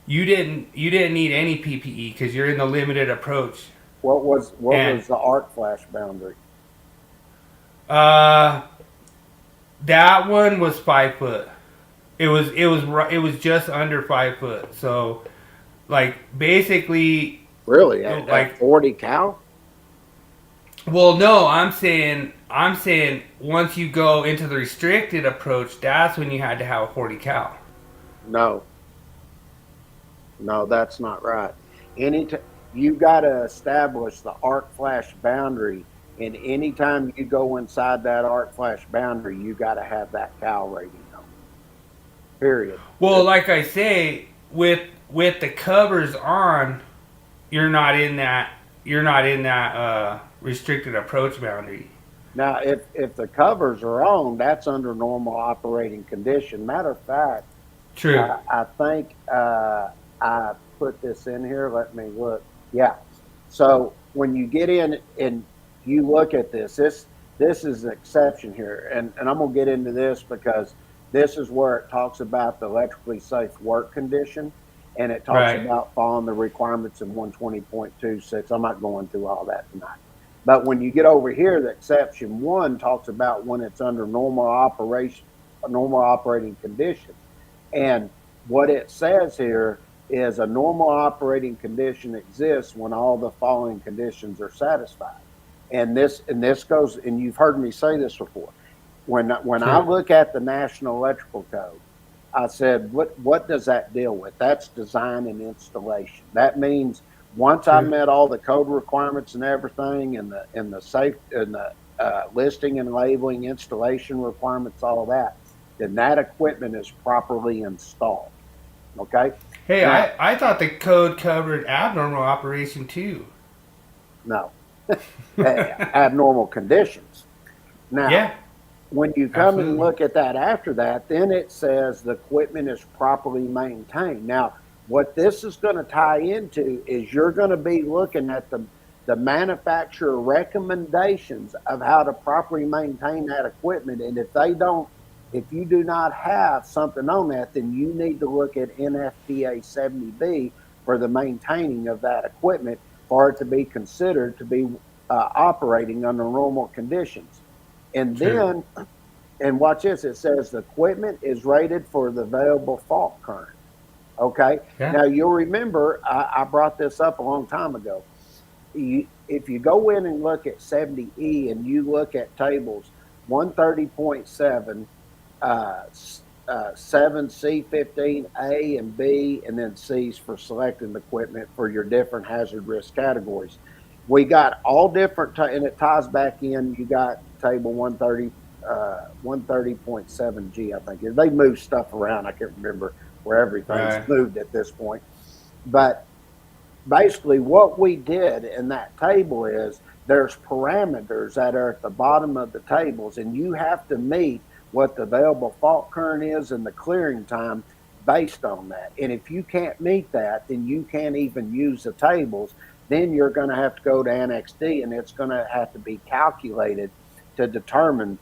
you didn't need any PPE because you're in the limited approach. What was the arc flash boundary? That one was 5 foot. It was just under 5 foot. So, like, basically. Really? Like 40 cal? Well, no, I'm saying once you go into the restricted approach, that's when you had to have a 40 cal. No, that's not right. You got to establish the arc flash boundary, and anytime you go inside that arc flash boundary, you got to have that cal rating on. Period. Well, like I say, with the covers on, you're not in that restricted approach boundary. Now, if the covers are on, that's under normal operating condition. Matter of fact, true. I think I put this in here. Let me look. Yeah. So when you get in and you look at this is an exception here, and I'm gonna get into this because this is where it talks about the electrically safe work condition, and it talks about following the requirements in 120.26. I'm not going through all that tonight. But when you get over here, the exception 1 talks about when it's under normal operating conditions. And what it says here is a normal operating condition exists when all the following conditions are satisfied. And this goes, and you've heard me say this before. When I look at the National Electrical Code, I said, what does that deal with? That's design and installation. That means once I met all the code requirements and everything, and the listing and labeling, installation requirements, all of that, then that equipment is properly installed. Okay. Hey, now, I thought the code covered abnormal operation too. No, abnormal conditions. Now, when you come and look at that after that, then it says the equipment is properly maintained. Now, what this is going to tie into is you're going to be looking at the manufacturer recommendations of how to properly maintain that equipment. And if you do not have something on that, then you need to look at NFPA 70B for the maintaining of that equipment for it to be considered to be operating under normal conditions. And then, and watch this, it says the equipment is rated for the available fault current. Okay. Yeah. Now you'll remember I brought this up a long time ago. If you go in and look at 70E and you look at tables 130.7, 7C, 15A and B, and then C's for selecting the equipment for your different hazard risk categories. We got all different, and it ties back in. You got table 130.7G, I think. They move stuff around. I can't remember where everything's moved at this point. But basically what we did in that table is there's parameters that are at the bottom of the tables, and you have to meet what the available fault current is and the clearing time based on that. And if you can't meet that, then you can't even use the tables. Then you're going to have to go to Annex D, and it's going to have to be calculated to determine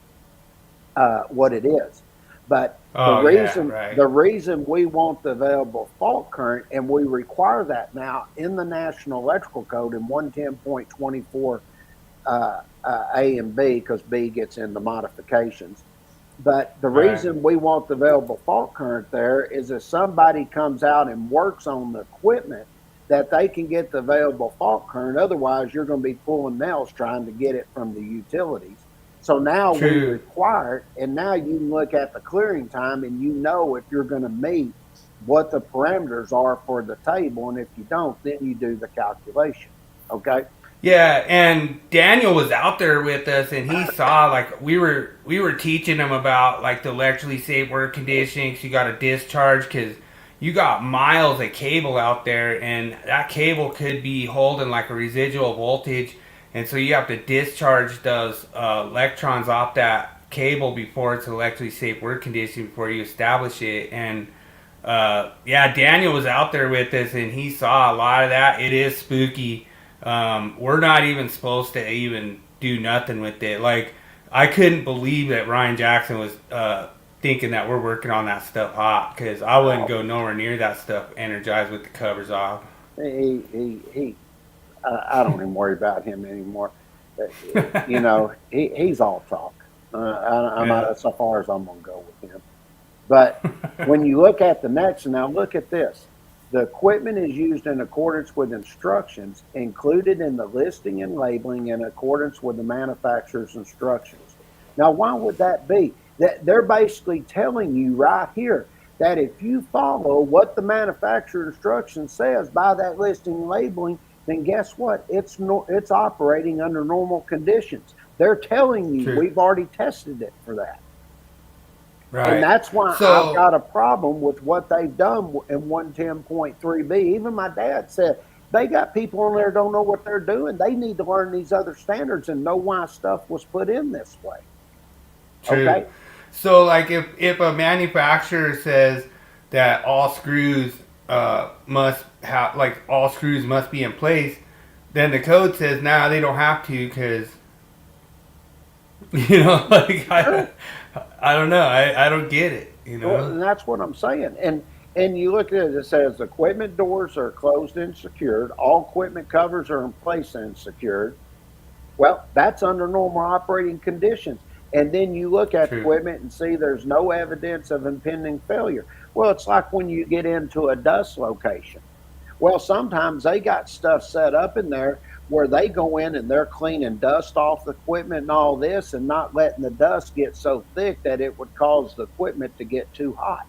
what it is. But the reason we want the available fault current, and we require that now in the National Electrical Code in 110.24 A and B, because B gets into modifications. But the reason we want the available fault current there is if somebody comes out and works on the equipment, that they can get the available fault current. Otherwise, you're going to be pulling nails trying to get it from the utilities. So now we require it, and now you can look at the clearing time, and you know if you're going to meet what the parameters are for the table, and if you don't, then you do the calculation. Okay? Yeah, and Daniel was out there with us, and he saw, like, we were teaching him about, like, the electrically safe work conditions. You got to discharge because you got miles of cable out there, and that cable could be holding, like, a residual voltage. And so you have to discharge those electrons off that cable before it's an electrically safe work condition before you establish it. And Daniel was out there with us, and he saw a lot of that. It is spooky. We're not even supposed to even do nothing with it. Like, I couldn't believe that Ryan Jackson was thinking that we're working on that stuff hot, because I wouldn't go nowhere near that stuff energized with the covers off. I don't even worry about him anymore. You know, he's all talk. I'm not so far as I'm going to go with him. But when you look at the next, now look at this. The equipment is used in accordance with instructions included in the listing and labeling in accordance with the manufacturer's instructions. Now, why would that be? They're basically telling you right here that if you follow what the manufacturer instruction says by that listing and labeling, then guess what? It's operating under normal conditions. They're telling you we've already tested it for that. Right. And that's why I've got a problem with what they've done in 110.3B. Even my dad said they got people on there don't know what they're doing. They need to learn these other standards and know why stuff was put in this way. True. Okay. So, like, if a manufacturer says that all screws must have, like, all screws must be in place, then the code says they don't have to, because, you know, like, I don't know, I don't get it, you know. Well, and that's what I'm saying. And you look at it, it says equipment doors are closed and secured, all equipment covers are in place and secured, Well, that's under normal operating conditions. And then you look at True. equipment and see there's no evidence of impending failure. Well, it's like when you get into a dust location. Well, sometimes they got stuff set up in there where they go in and they're cleaning dust off the equipment and all this and not letting the dust get so thick that it would cause the equipment to get too hot.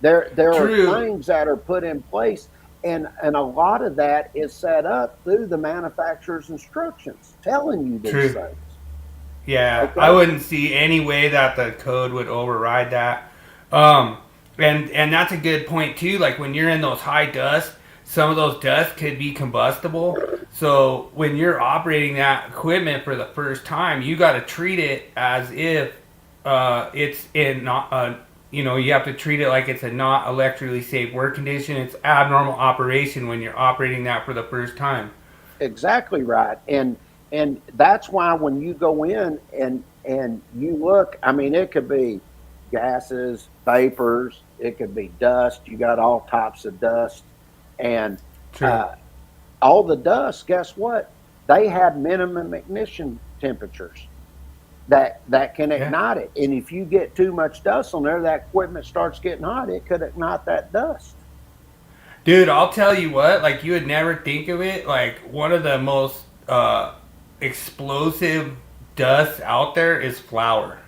There are True. things that are put in place, and a lot of that is set up through the manufacturer's instructions telling you these True. things. Yeah, Okay. I wouldn't see any way that the code would override that. Um, and that's a good point too. Like when you're in those high dust, some of those dust could be combustible. So when you're operating that equipment for the first time, you got to treat it as if it's in not you have to treat it like it's a not electrically safe work condition. It's abnormal operation when you're operating that for the first time. Exactly right. And that's why when you go in and you look, I mean, it could be gases, vapors, it could be dust. You got all types of dust, and True. uh, all the dust. Guess what? They have minimum ignition temperatures that can Yeah. ignite it. And if you get too much dust on there, that equipment starts getting hot. It could ignite that dust. Dude, I'll tell you what, like you would never think of it, like one of the most explosive dusts out there is flour.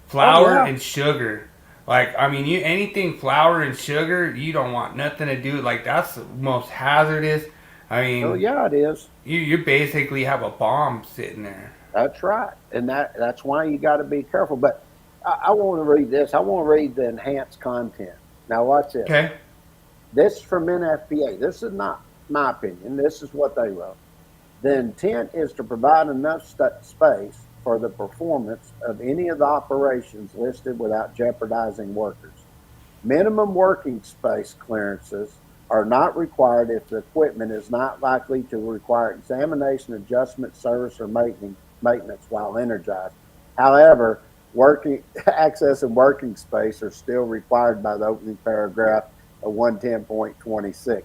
Oh Flour yeah. and sugar. Like, I mean, you anything flour and sugar, you don't want nothing to do. Like, that's the most hazardous. I Oh mean, yeah, it is. you basically have a bomb sitting there. That's right, and that's why you got to be careful. But I want to read this. I want to read the enhanced content. Now, watch this. Okay. This is from NFPA. This is not my opinion. This is what they wrote. The intent is to provide enough space for the performance of any of the operations listed without jeopardizing workers. Minimum working space clearances are not required if the equipment is not likely to require examination, adjustment, service, or maintenance while energized. However, working access and working space are still required by the opening paragraph of 110.26.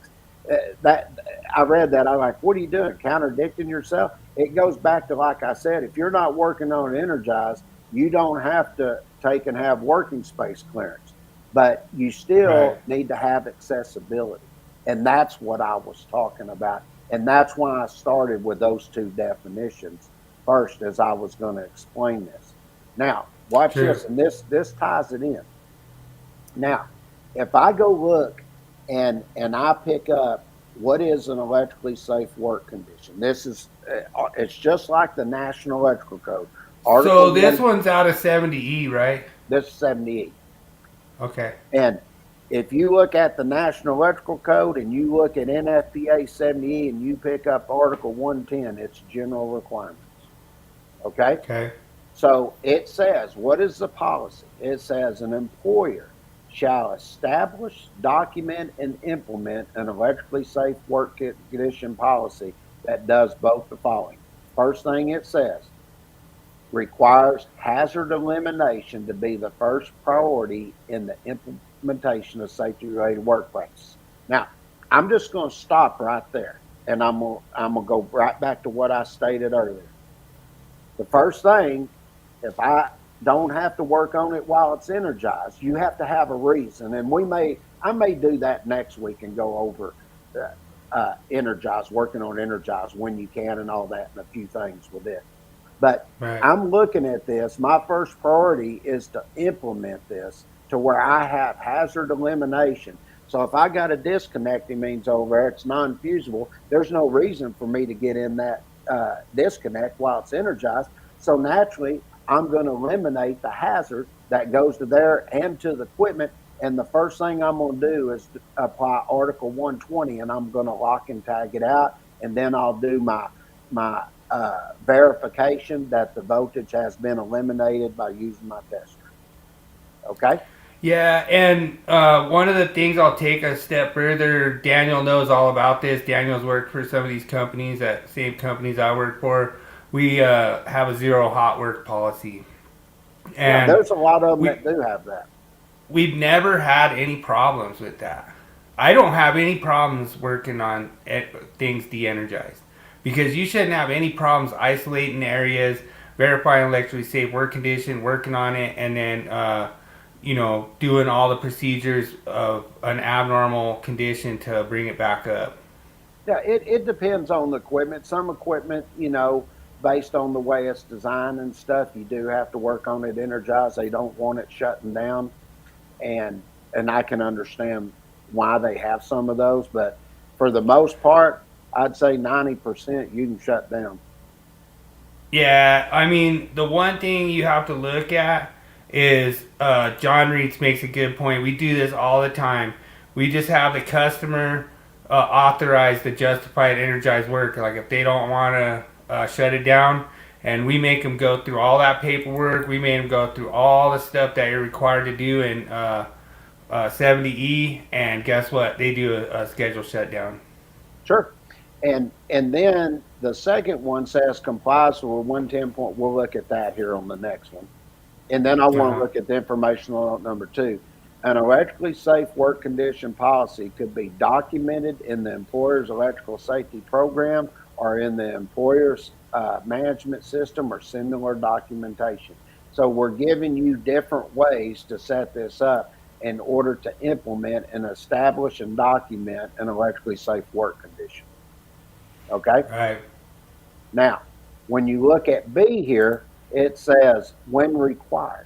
That I read that. I'm like, what are you doing? Contradicting yourself? It goes back to, like I said, if you're not working on energized, you don't have to take and have working space clearance, but you still Right. need to have accessibility. And that's what I was talking about. And that's why I started with those two definitions first, as I was going to explain this. Now, watch True. this, and this ties it in. Now, if I go look and I pick up what is an electrically safe work condition, this is it's just like the National Electrical Code. So this 1, one's out of 70E, right? this is 78. Okay. And if you look at the National Electrical Code and you look at NFPA 70E and you pick up Article 110, it's general requirements. Okay? Okay. So it says, what is the policy? It says an employer shall establish, document, and implement an electrically safe work condition policy that does both the following. First thing it says, requires hazard elimination to be the first priority in the implementation of safety-related work practices. Now, I'm just going to stop right there, and I'm going to go right back to what I stated earlier. The first thing, if I don't have to work on it while it's energized, you have to have a reason, and I may do that next week and go over energized, working on energized when you can, and all that, and a few things with it. But Right. I'm looking at this. My first priority is to implement this to where I have hazard elimination. So if I got a disconnecting means over there, it's non-fusible. There's no reason for me to get in that disconnect while it's energized. So naturally, I'm going to eliminate the hazard that goes to there and to the equipment. And the first thing I'm going to do is to apply Article 120, and I'm going to lock and tag it out. And then I'll do my verification that the voltage has been eliminated by using my tester. Okay? Yeah, and one of the things I'll take a step further, Daniel knows all about this. Daniel's worked for some of these companies, that same companies I work for. We have a zero hot work policy. And there's a lot of them that do have that. We've never had any problems with that. I don't have any problems working on things de-energized. because you shouldn't have any problems isolating areas, verifying electrically safe work condition, working on it, and then doing all the procedures of an abnormal condition to bring it back up. Yeah, it depends on the equipment. Some equipment, based on the way it's designed and stuff, you do have to work on it energized. They don't want it shutting down, and I can understand why they have some of those, but for the most part, I'd say 90% you can shut down. Yeah, I mean, the one thing you have to look at is John Reeds makes a good point. We do this all the time. We just have the customer authorize the justified energized work. Like if they don't want to shut it down, and we make them go through all that paperwork. We made them go through all the stuff that you're required to do in 70E, and guess what? They do a scheduled shutdown. Sure. And then the second one says complies with 110 point. We'll look at that here on the next one. And then I want to look at the informational note number 2. An electrically safe work condition policy could be documented in the employer's electrical safety program or in the employer's management system or similar documentation. So we're giving you different ways to set this up in order to implement and establish and document an electrically safe work condition. Okay? Right. Now, when you look at B here, it says when required.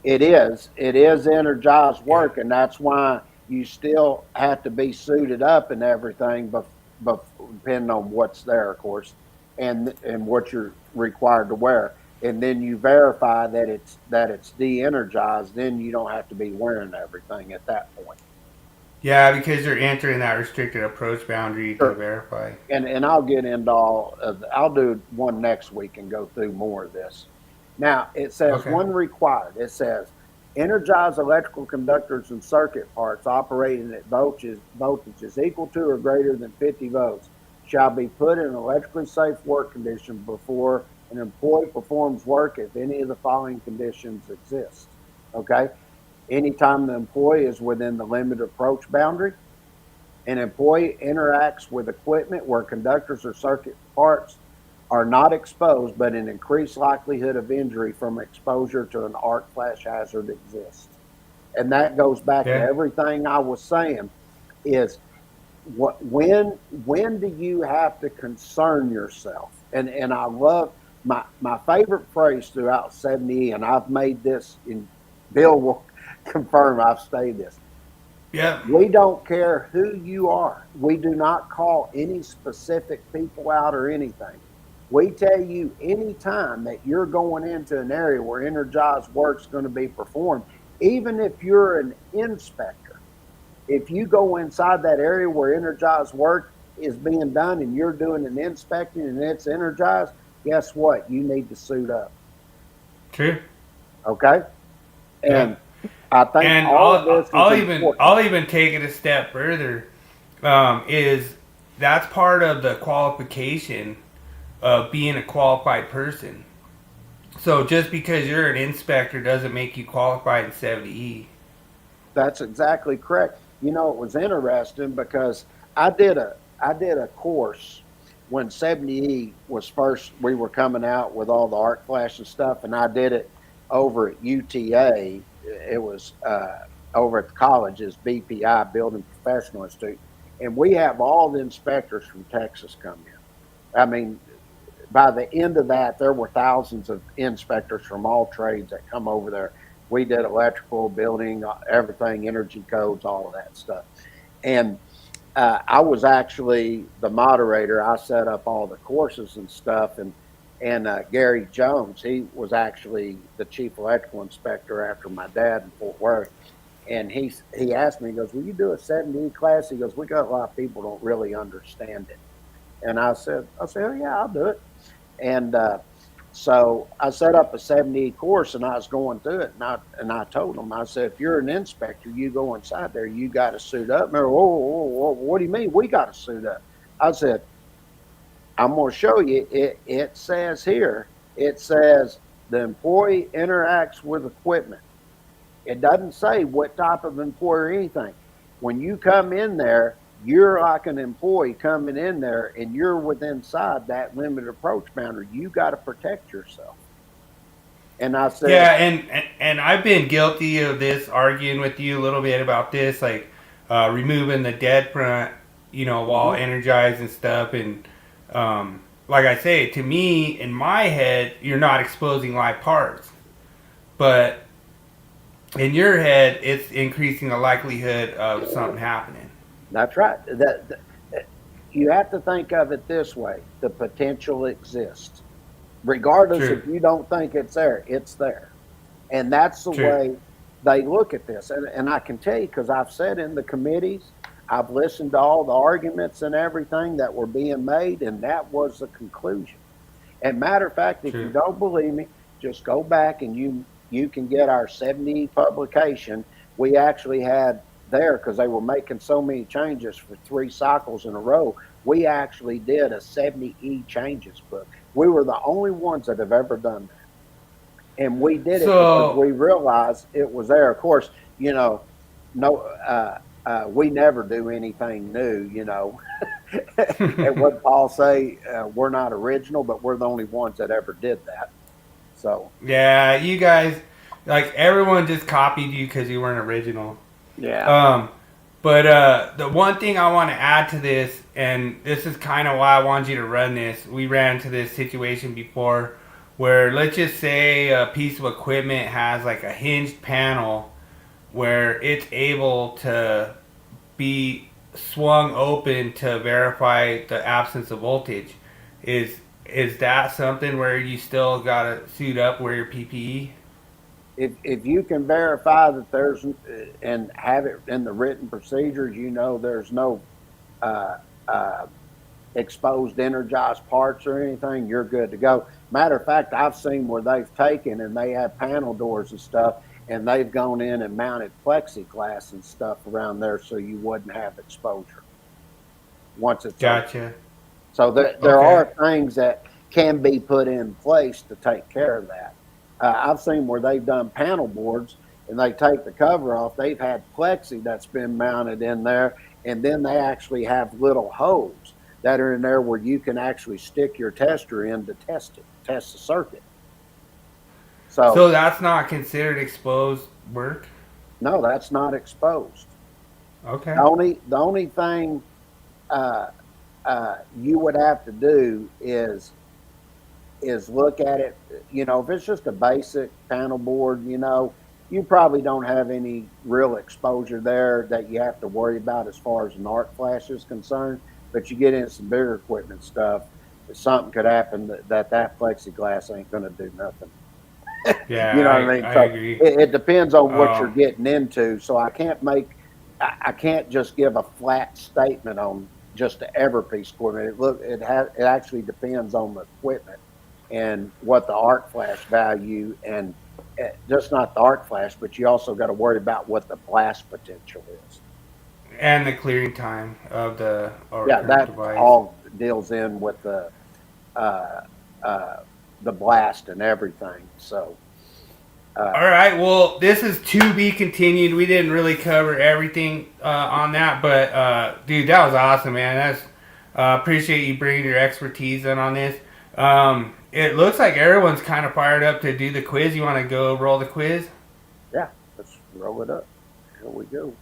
It is energized work, and that's why you still have to be suited up and everything, but depending on what's there, of course, and what you're required to wear. And then you verify that it's de-energized, then you don't have to be wearing everything at that point. Yeah, because you're entering that restricted approach boundary to verify. And I'll get into all of I'll do one next week and go through more of this. Now, it says when required, it says energized electrical conductors and circuit parts operating at voltages equal to or greater than 50 volts shall be put in an electrically safe work condition before an employee performs work if any of the following conditions exist. Okay? Anytime the employee is within the limited approach boundary, an employee interacts with equipment where conductors or circuit parts are not exposed, but an increased likelihood of injury from exposure to an arc flash hazard exists. And that goes back to everything I was saying is when do you have to concern yourself? And I love my favorite phrase throughout 70, and I've made this, and Bill will confirm I've stated this. Yeah. We don't care who you are. We do not call any specific people out or anything. We tell you anytime that you're going into an area where energized work's going to be performed, even if you're an inspector, if you go inside that area where energized work is being done and you're doing an inspection and it's energized, guess what? You need to suit up. True. Okay? And I think and all of this is I'll even take it a step further. Is that's part of the qualification of being a qualified person. So just because you're an inspector doesn't make you qualified in 70E. That's exactly correct. You know, it was interesting because I did a course when 70E was first. We were coming out with all the arc flash and stuff, and I did it over at UTA. It was over at the college's BPI, Building Professional Institute, and we have all the inspectors from Texas come in. I mean, by the end of that, there were thousands of inspectors from all trades that come over there. We did electrical, building, everything, energy codes, all of that stuff. And I was actually the moderator. I set up all the courses and stuff. And Gary Jones, he was actually the chief electrical inspector after my dad in Fort Worth. And he asked me, he goes, will you do a 70E class? He goes, we got a lot of people don't really understand it. And I said, oh, yeah, I'll do it. And so I set up a 70E course, and I was going through it, and I told them, I said, if you're an inspector, you go inside there, you got to suit up. Remember, whoa, what do you mean we got to suit up? I said, I'm going to show you. It says here, it says the employee interacts with equipment. It doesn't say what type of employee or anything. When you come in there, you're like an employee coming in there and you're within inside that limited approach boundary. You got to protect yourself. And I said, Yeah, and I've been guilty of this, arguing with you a little bit about this, like removing the dead front, while energized and stuff. And like I say, to me, in my head, you're not exposing live parts, but in your head, it's increasing the likelihood of something happening. that's right. You have to think of it this way: the potential exists, regardless True. if you don't think it's there. It's there, and that's the True. way they look at this. And I can tell you, because I've sat in the committees, I've listened to all the arguments and everything that were being made, and that was the conclusion. And matter of fact, if True. you don't believe me, just go back and you can get our 70 publication. We actually had there, because they were making so many changes for 3 cycles in a row, we actually did a 70E changes book. We were the only ones that have ever done that. And we did it because we realized it was there. Of course, we never do anything new, And what Paul say, we're not original, but we're the only ones that ever did that. So yeah, you guys, like, everyone just copied you because you weren't original. yeah. But the one thing I want to add to this, and this is kind of why I wanted you to run this. We ran into this situation before where, let's just say, a piece of equipment has like a hinged panel where it's able to be swung open to verify the absence of voltage. Is that something where you still gotta suit up, wear your PPE? If you can verify that there's, and have it in the written procedures, there's no exposed energized parts or anything, you're good to go. Matter of fact, I've seen where they've taken and they have panel doors and stuff, and they've gone in and mounted plexiglass and stuff around there so you wouldn't have exposure once it's Gotcha. open. So there are things that can be put in place to take care of that. I've seen where they've done panel boards and they take the cover off. They've had plexi that's been mounted in there, and then they actually have little holes that are in there where you can actually stick your tester in to test the circuit. So that's not considered exposed work? No, that's not exposed. Okay. The only thing you would have to do is look at it. If it's just a basic panel board, you probably don't have any real exposure there that you have to worry about as far as an arc flash is concerned. But you get into some bigger equipment stuff, something could happen that plexiglass ain't going to do nothing. Yeah, you know what I mean? I agree. It depends on what you're getting into. So I can't just give a flat statement on just every piece of equipment. It actually depends on the equipment and what the arc flash value, and just not the arc flash, but you also got to worry about what the blast potential is. And the clearing time of the that device. All deals in with the blast and everything. So. All right. Well, this is to be continued. We didn't really cover everything on that, but dude, that was awesome, man. That's appreciate you bringing your expertise in on this. It looks like everyone's kind of fired up to do the quiz. You want to go roll the quiz? Yeah, let's roll it up. Here we go.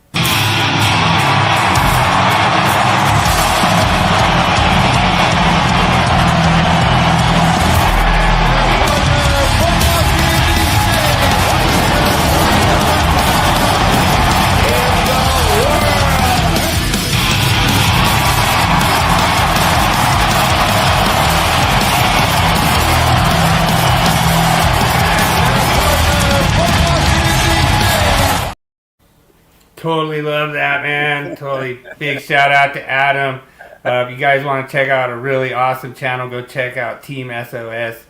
Totally love that, man. Totally big shout out to Adam. If you guys want to check out a really awesome channel, go check out Team SOS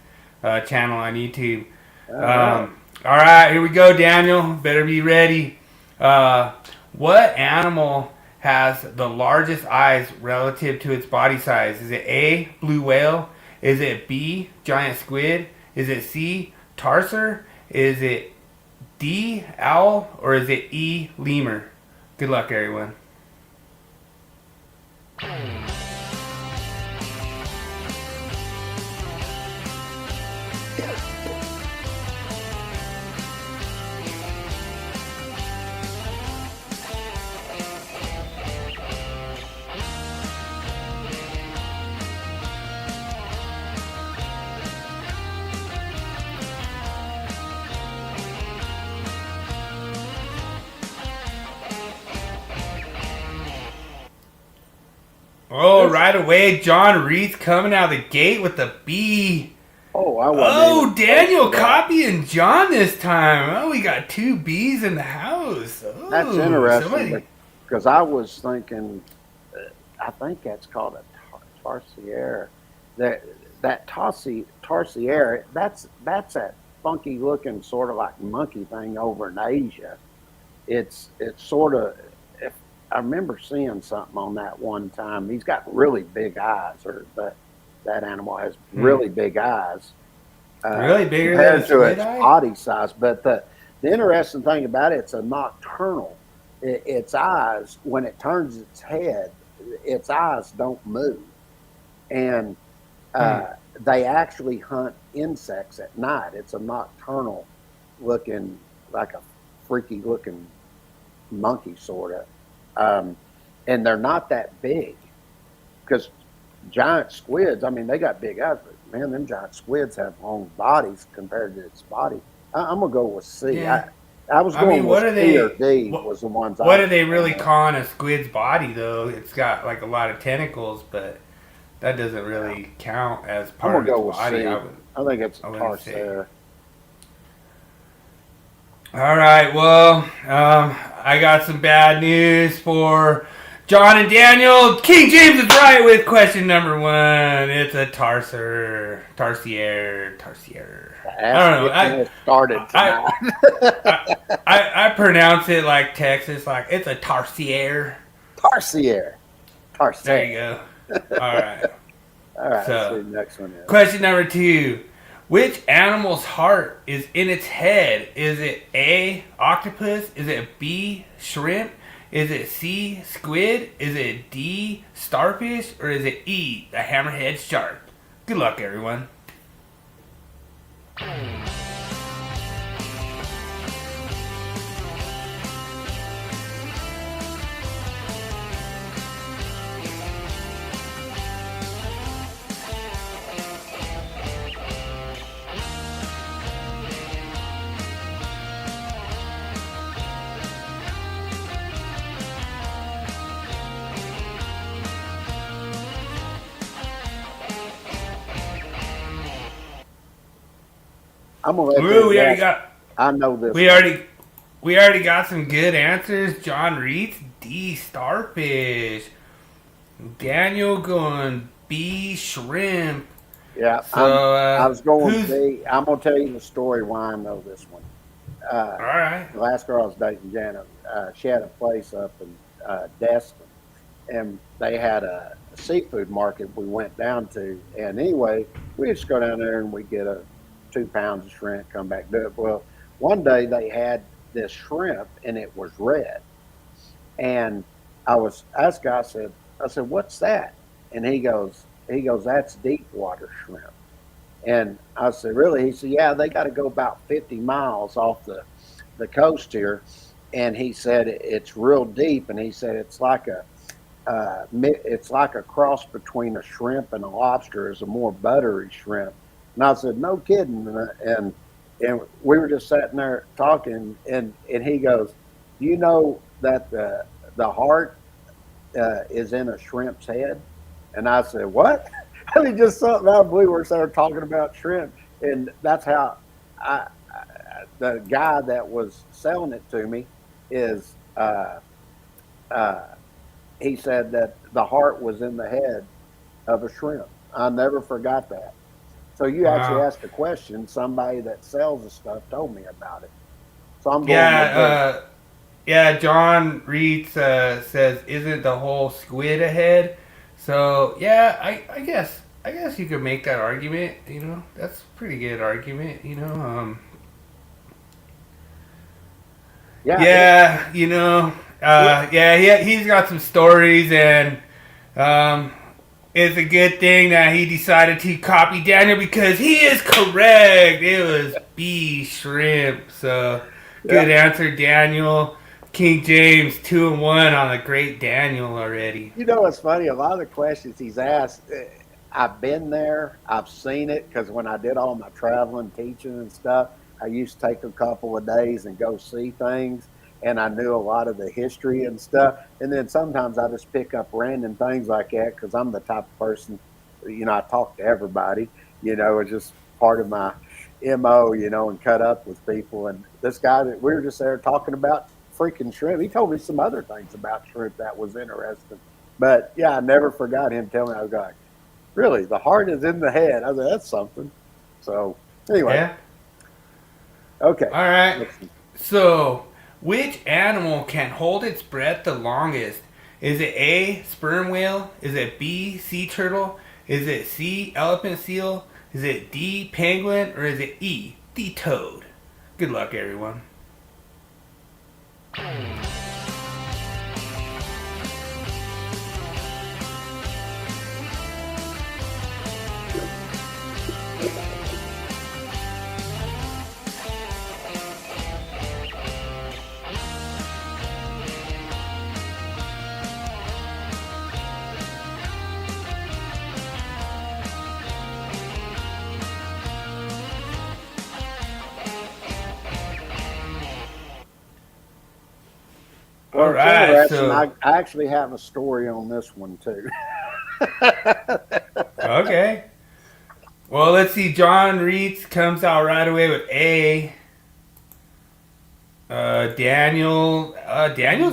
channel on YouTube. All right, here we go, Daniel. Better be ready. What animal has the largest eyes relative to its body size? Is it A, blue whale? Is it B, giant squid? Is it C, tarsier? Is it D, owl? Or is it E, lemur? Good luck, everyone. Oh, right away, John Reed's coming out of the gate with the B. Oh, I wasn't Oh, even Daniel close to that. copying John this time. Oh, we got 2 B's in the house. Oh, That's interesting somebody. because I was thinking, I think that's called a tarsier. That tarsier, that's that funky looking sort of like monkey thing over in Asia. It's sort of. If I remember seeing something on that one time, he's got really big eyes, or that animal has really big eyes Really bigger than a compared to squid its eye? body size. But the interesting thing about it, it's a nocturnal. Its eyes, when it turns its head, its eyes don't move, and they actually hunt insects at night. It's a nocturnal looking, like a freaky looking monkey sort of, and they're not that big because giant squids. I mean, they got big eyes, but man, them giant squids have long bodies compared to its body. I'm gonna go with C. Yeah. I was I going mean, what with are C they? or D What, was the ones. what I are they really was calling a squid's body though? It's got like a lot of tentacles, but that doesn't really count as I'm part gonna of its go with body. C. I think it's a I wouldn't say. tarsier. All right, well, I got some bad news for John and Daniel. King James is right with question number 1. It's a tarsier. I don't know. It started tonight. I pronounce it like Texas, like it's a tarsier. Tarsier. There you go. All right. All right. So, Let's see the next one is. Question number 2. Which animal's heart is in its head? Is it A, octopus? Is it B, shrimp? Is it C, squid? Is it D, starfish? Or is it E, a hammerhead shark? Good luck, everyone. I'm gonna let Ooh, them we already guess. got I know this. we one. already got some good answers. John Reed's D, starfish. Daniel going B, shrimp. Yeah, So I was going who's to be. I'm gonna tell you the story why I know this one. all right? The last girl I was dating, Janet, she had a place up in Destin, and they had a seafood market we went down to. And anyway, we just go down there and we get 2 pounds of shrimp, come back do it. Well, one day they had this shrimp and it was red, and I asked the guy. I said, "What's that?" And he goes, "That's deep water shrimp." And I said, "Really?" He said, "Yeah, they got to go about 50 miles off the coast here." And he said, "It's real deep." And he said, it's like a cross between a shrimp and a lobster. It's a more buttery shrimp." And I said, "No kidding." And we were just sitting there talking, and he goes, "Do you know that the heart is in a shrimp's head?" And I said, "What?" I mean, just something out of the blue. We're sitting there talking about shrimp, and that's how the guy that was selling it to me is. He said that the heart was in the head of a shrimp. I never forgot that. So you actually Wow. asked a question. Somebody that sells the stuff told me about it. So I'm going with Yeah, this. yeah. John Reed says, "Isn't the whole squid ahead?" So yeah, I guess you could make that argument. You know, that's a pretty good argument. You know, Yeah, yeah. You know, yeah. He's got some stories, and it's a good thing that he decided to copy Daniel because he is correct. It was B, shrimp. So good yeah. answer, Daniel. King James 2-1 on the great Daniel already. You know, it's funny. A lot of the questions he's asked, I've been there. I've seen it because when I did all my traveling, teaching and stuff, I used to take a couple of days and go see things. and I knew a lot of the history and stuff. And then sometimes I just pick up random things like that because I'm the type of person, I talk to everybody. It's just part of my MO, and cut up with people. And this guy that we were just there talking about freaking shrimp, he told me some other things about shrimp that was interesting. But yeah, I never forgot him telling me. I was like, really, the heart is in the head. I was like, that's something. So anyway. Yeah. Okay. All right. So, which animal can hold its breath the longest? Is it A, sperm whale? Is it B, sea turtle? Is it C, elephant seal? Is it D, penguin? Or is it E, the toad? Good luck, everyone. All right, so I actually have a story on this one too. Okay. Well, let's see. John Reitz comes out right away with A. Daniel's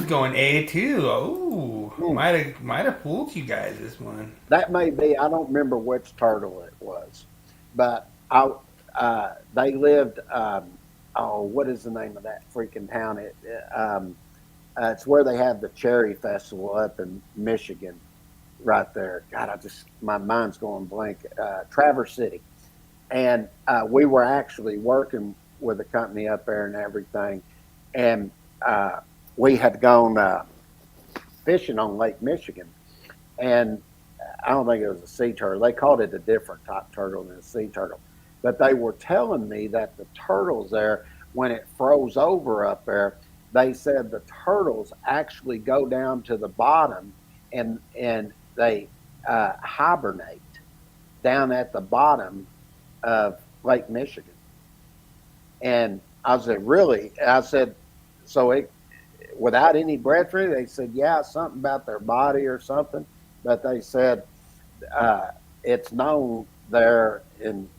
going A too. Oh, might have fooled you guys this one. That may be. I don't remember which turtle it was, but they lived. What is the name of that freaking town? It's where they have the cherry festival up in Michigan, right there. God, my mind's going blank. Traverse City, and we were actually working with a company up there and everything, and we had gone fishing on Lake Michigan, and I don't think it was a sea turtle. They called it a different type turtle than a sea turtle, but they were telling me that the turtles there, when it froze over up there, they said the turtles actually go down to the bottom and they hibernate down at the bottom of Lake Michigan. And I said, really? I said, so it without any breath really? They said, yeah, something about their body or something. But they said it's known there in,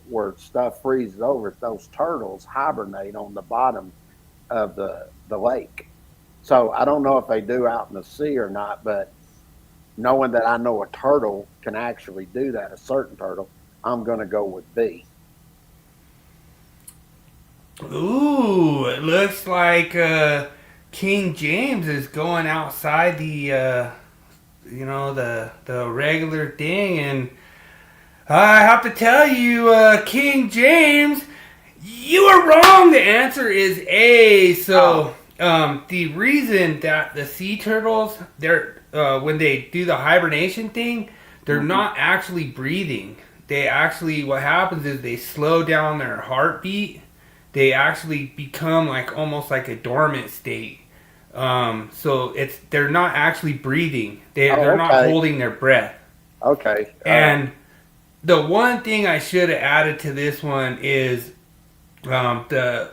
where stuff freezes over, those turtles hibernate on the bottom of the lake. So I don't know if they do out in the sea or not, but knowing that I know a turtle can actually do that, a certain turtle, I'm going to go with B. Ooh, it looks like King James is going outside the the regular thing, and I have to tell you, King James, you are wrong. The answer is A. So, the reason that the sea turtles, they're when they do the hibernation thing, they're not actually breathing. They actually, what happens is they slow down their heartbeat. They actually become almost like a dormant state. So they're not actually breathing. They're not holding their breath. Okay. And the one thing I should have added to this one is the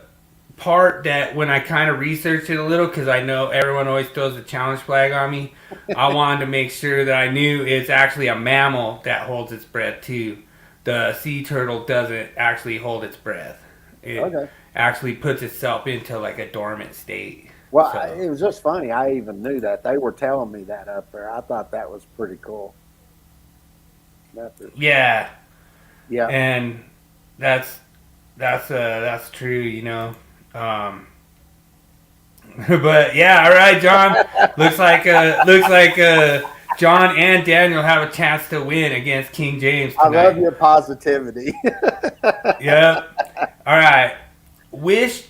part that when I kind of researched it a little, because I know everyone always throws a challenge flag on me, I wanted to make sure that I knew it's actually a mammal that holds its breath too. The sea turtle doesn't actually hold its breath. It actually puts itself into a dormant state. Well, it was just funny. I even knew that. They were telling me that up there. I thought that was pretty cool. Yeah. Yeah. And that's true, But yeah, all right, John. looks like John and Daniel have a chance to win against King James tonight. I love your positivity. Yep. All right. Which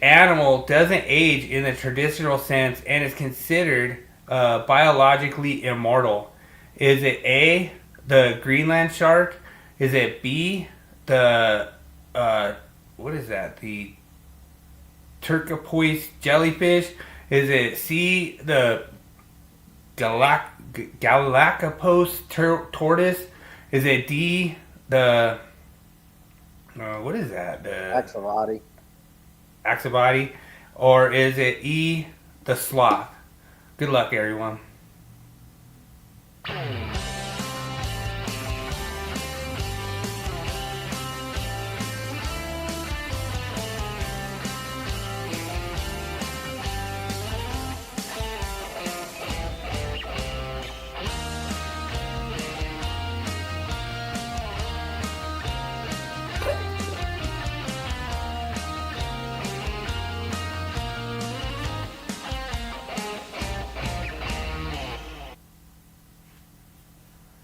animal doesn't age in the traditional sense and is considered biologically immortal? Is it A, the Greenland shark? Is it B, the what is that? The turquoise jellyfish? Is it C, the Galapagos tortoise? Is it D, the what is that? The Axolotl. Axolotl. or is it E, the sloth? Good luck, everyone.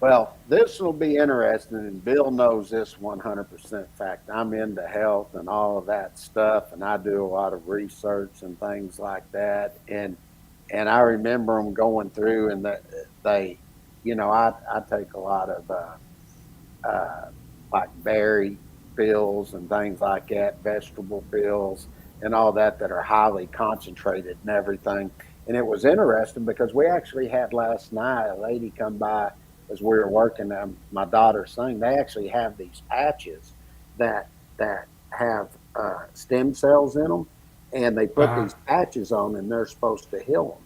Well, this will be interesting, and Bill knows this 100% fact. I'm into health and all of that stuff, and I do a lot of research and things like that. And I remember them going through, and they, I take a lot of like berry pills and things like that, vegetable pills, and all that are highly concentrated and everything. And it was interesting because we actually had last night a lady come by as we were working on my daughter's thing. They actually have these patches that have stem cells in them, and they put these patches on, and they're supposed to heal them.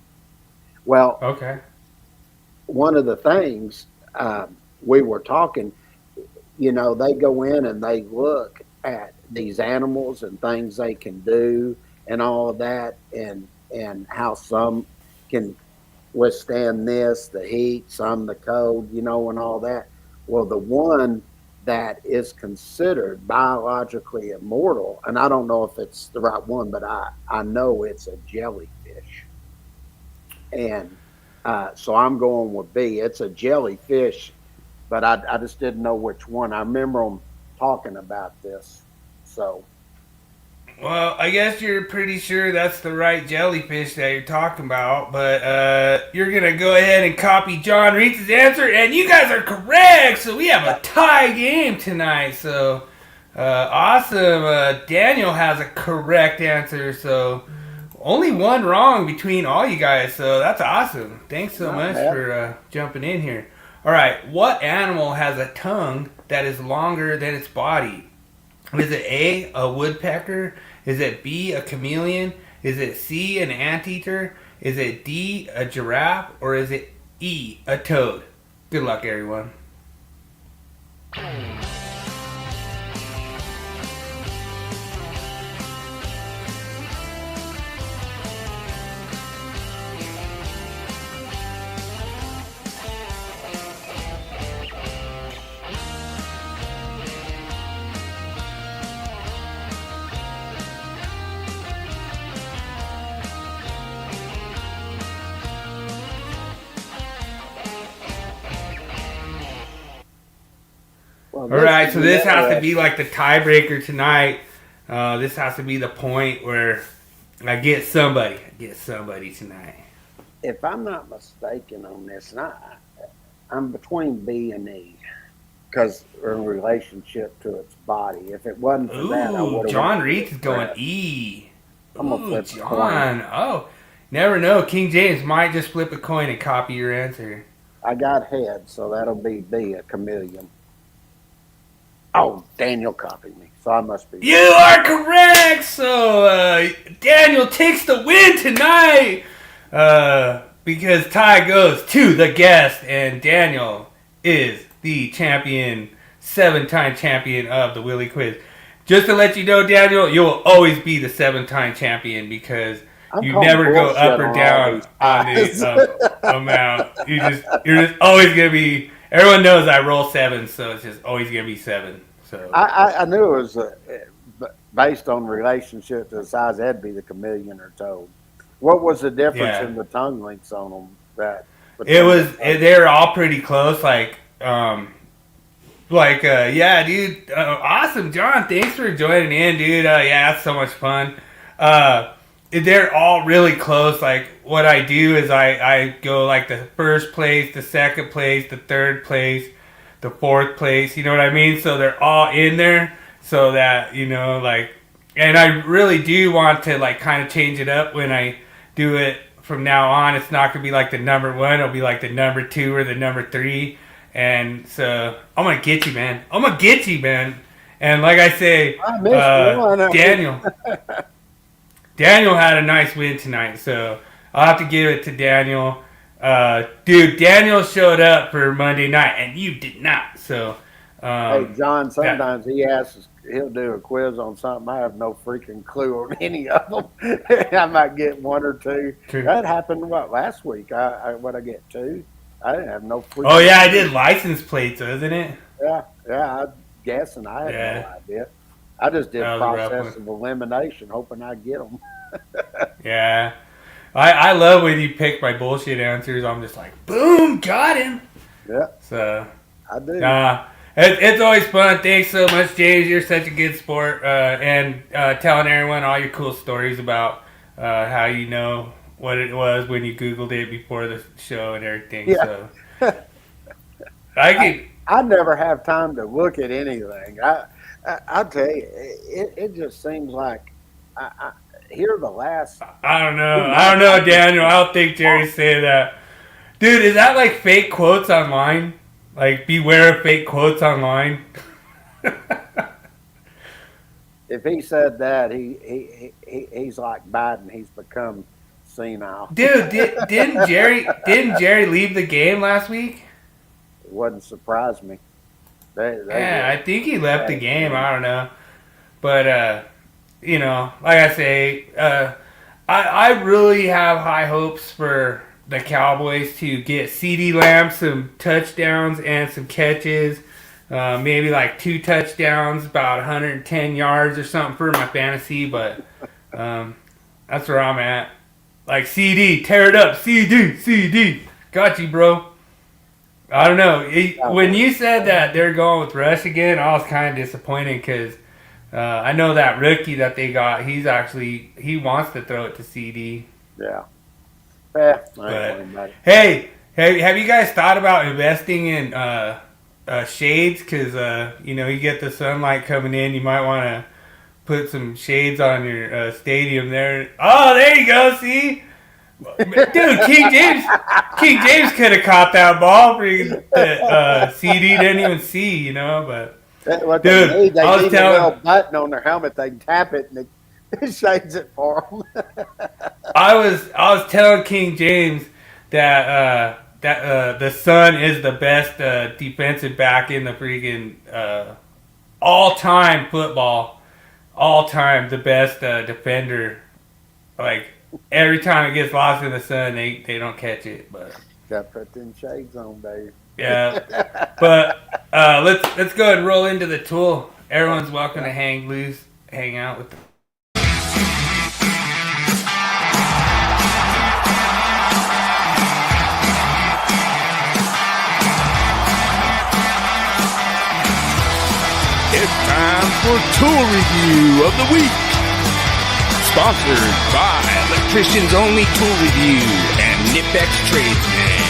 Well, Okay. one of the things we were talking, they go in and they look at these animals and things they can do and all of that, and how some can withstand this, the heat, some the cold, and all that. Well, the one that is considered biologically immortal, and I don't know if it's the right one, but I know it's a jellyfish. And so I'm going with B. It's a jellyfish, but I just didn't know which one. I remember them talking about this. So. Well, I guess you're pretty sure that's the right jellyfish that you're talking about, but you're going to go ahead and copy John Reetz's answer, and you guys are correct, so we have a tie game tonight, so awesome. Daniel has a correct answer, so only one wrong between all you guys, so that's awesome. Thanks so much for jumping in here. All right, what animal has a tongue that is longer than its body? Is it A, woodpecker? Is it B, a chameleon? Is it C, an anteater? Is it D, a giraffe? Or is it E, a toad? Good luck, everyone. All right, so this has to be like the tiebreaker tonight. This has to be the point where I get somebody tonight. If I'm not mistaken on this, and I'm between B and E because in relationship to its body. If it wasn't for that, I would have. John Reed is going E. I'm gonna flip John. the coin. Oh, never know. King James might just flip a coin and copy your answer. I got head, so that'll be B, a chameleon. Oh, Daniel copied me, so I must be. You are correct. So Daniel takes the win tonight because tie goes to the guest, and Daniel is the champion, 7-time champion of the Willie Quiz. Just to let you know, Daniel, you will always be the 7-time champion because you never go up or down on the amount. You're just always gonna be. Everyone knows I roll 7, so it's just always gonna be 7. So I knew it was based on relationship to the size. That'd be the chameleon or toad. What was the difference in the tongue lengths on them? They're all pretty close. Yeah, dude. Awesome, John. Thanks for joining in, dude. Yeah, that's so much fun. They're all really close. Like, what I do is I go like the first place, the second place, the third place, the fourth place. You know what I mean? So they're all in there so that, and I really do want to like kind of change it up when I do it from now on. It's not going to be like the number 1. It'll be like the number 2 or the number 3. And so I'm going to get you, man. And like I say, Daniel. Daniel had a nice win tonight, so I'll have to give it to Daniel. Dude, Daniel showed up for Monday night, and you did not. So, hey, John, sometimes he'll do a quiz on something. I have no freaking clue on any of them. I might get one or two. True. That happened, last week? I get two? I didn't have no freaking Oh, yeah, I did license plates, wasn't it? Yeah, I'm guessing. I had no idea. I just did process of elimination, hoping I'd get them. Yeah. I love when you pick my bullshit answers. I'm just like, boom, got him. Yeah. So, I do. It's always fun. Thanks so much, James. You're such a good sport. And telling everyone all your cool stories about how you know what it was when you Googled it before the show and everything. Yeah. So, I never have time to look at anything. I'll tell you, it just seems like here the last. I don't know, Daniel. I don't think Jerry's saying that. Dude, is that like fake quotes online? Like, beware of fake quotes online? If he said that, he's like Biden. He's become senile. Dude, didn't Jerry leave the game last week? It wouldn't surprise me. I think he left the game. I don't know. But, like I say, I really have high hopes for the Cowboys to get CeeDee Lamb some touchdowns and some catches. Maybe like 2 touchdowns, about 110 yards or something for my fantasy. But that's where I'm at. Like, CD, tear it up. CD. Got you, bro. I don't know. When you said that they're going with Rush again, I was kind of disappointed because I know that rookie that they got, he wants to throw it to CD. Yeah. Hey, have you guys thought about investing in shades? Because, you get the sunlight coming in. You might want to put some shades on your stadium there. Oh, there you go. See? Dude, King James could have caught that ball. CD didn't even see, but they need a little button on their helmet. They can tap it and it shades it for them. I was telling King James that the Sun is the best defensive back in the freaking all-time football, all-time the best defender. Like, every time it gets lost in the sun, they don't catch it. But got to put them shades on, Dave. Yeah, but let's go ahead and roll into the tool. Everyone's welcome to hang out with them. It's time for Tool Review of the Week. Sponsored by Electricians Only Tool Review and Nipex Tradesman.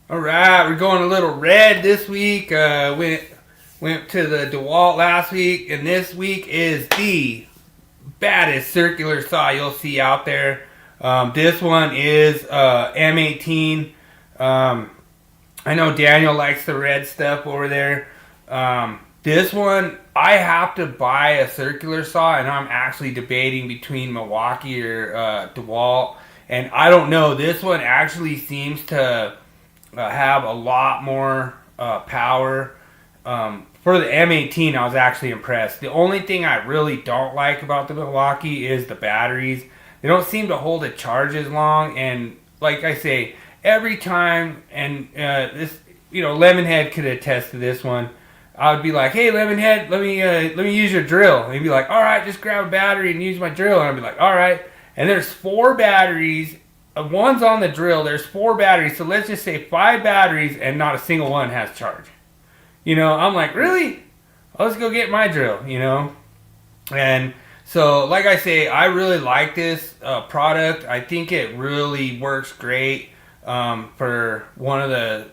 All right, we're going a little red this week. Went to the DeWalt last week, and this week is the baddest circular saw you'll see out there. This one is M18. I know Daniel likes the red stuff over there. This one, I have to buy a circular saw, and I'm actually debating between Milwaukee or DeWalt. And I don't know, this one actually seems to have a lot more power. For the M18, I was actually impressed. The only thing I really don't like about the Milwaukee is the batteries. They don't seem to hold a charge as long, and like I say, every time, and this, Lemonhead could attest to this one. I would be like, "Hey, Lemonhead, let me use your drill." And he'd be like, "All right, just grab a battery and use my drill." And I'd be like, "All right." And there's 4 batteries. One's on the drill. There's 4 batteries. So let's just say 5 batteries, and not a single one has charge. I'm like, really? Let's go get my drill. And so, like I say, I really like this product. I think it really works great for one of the,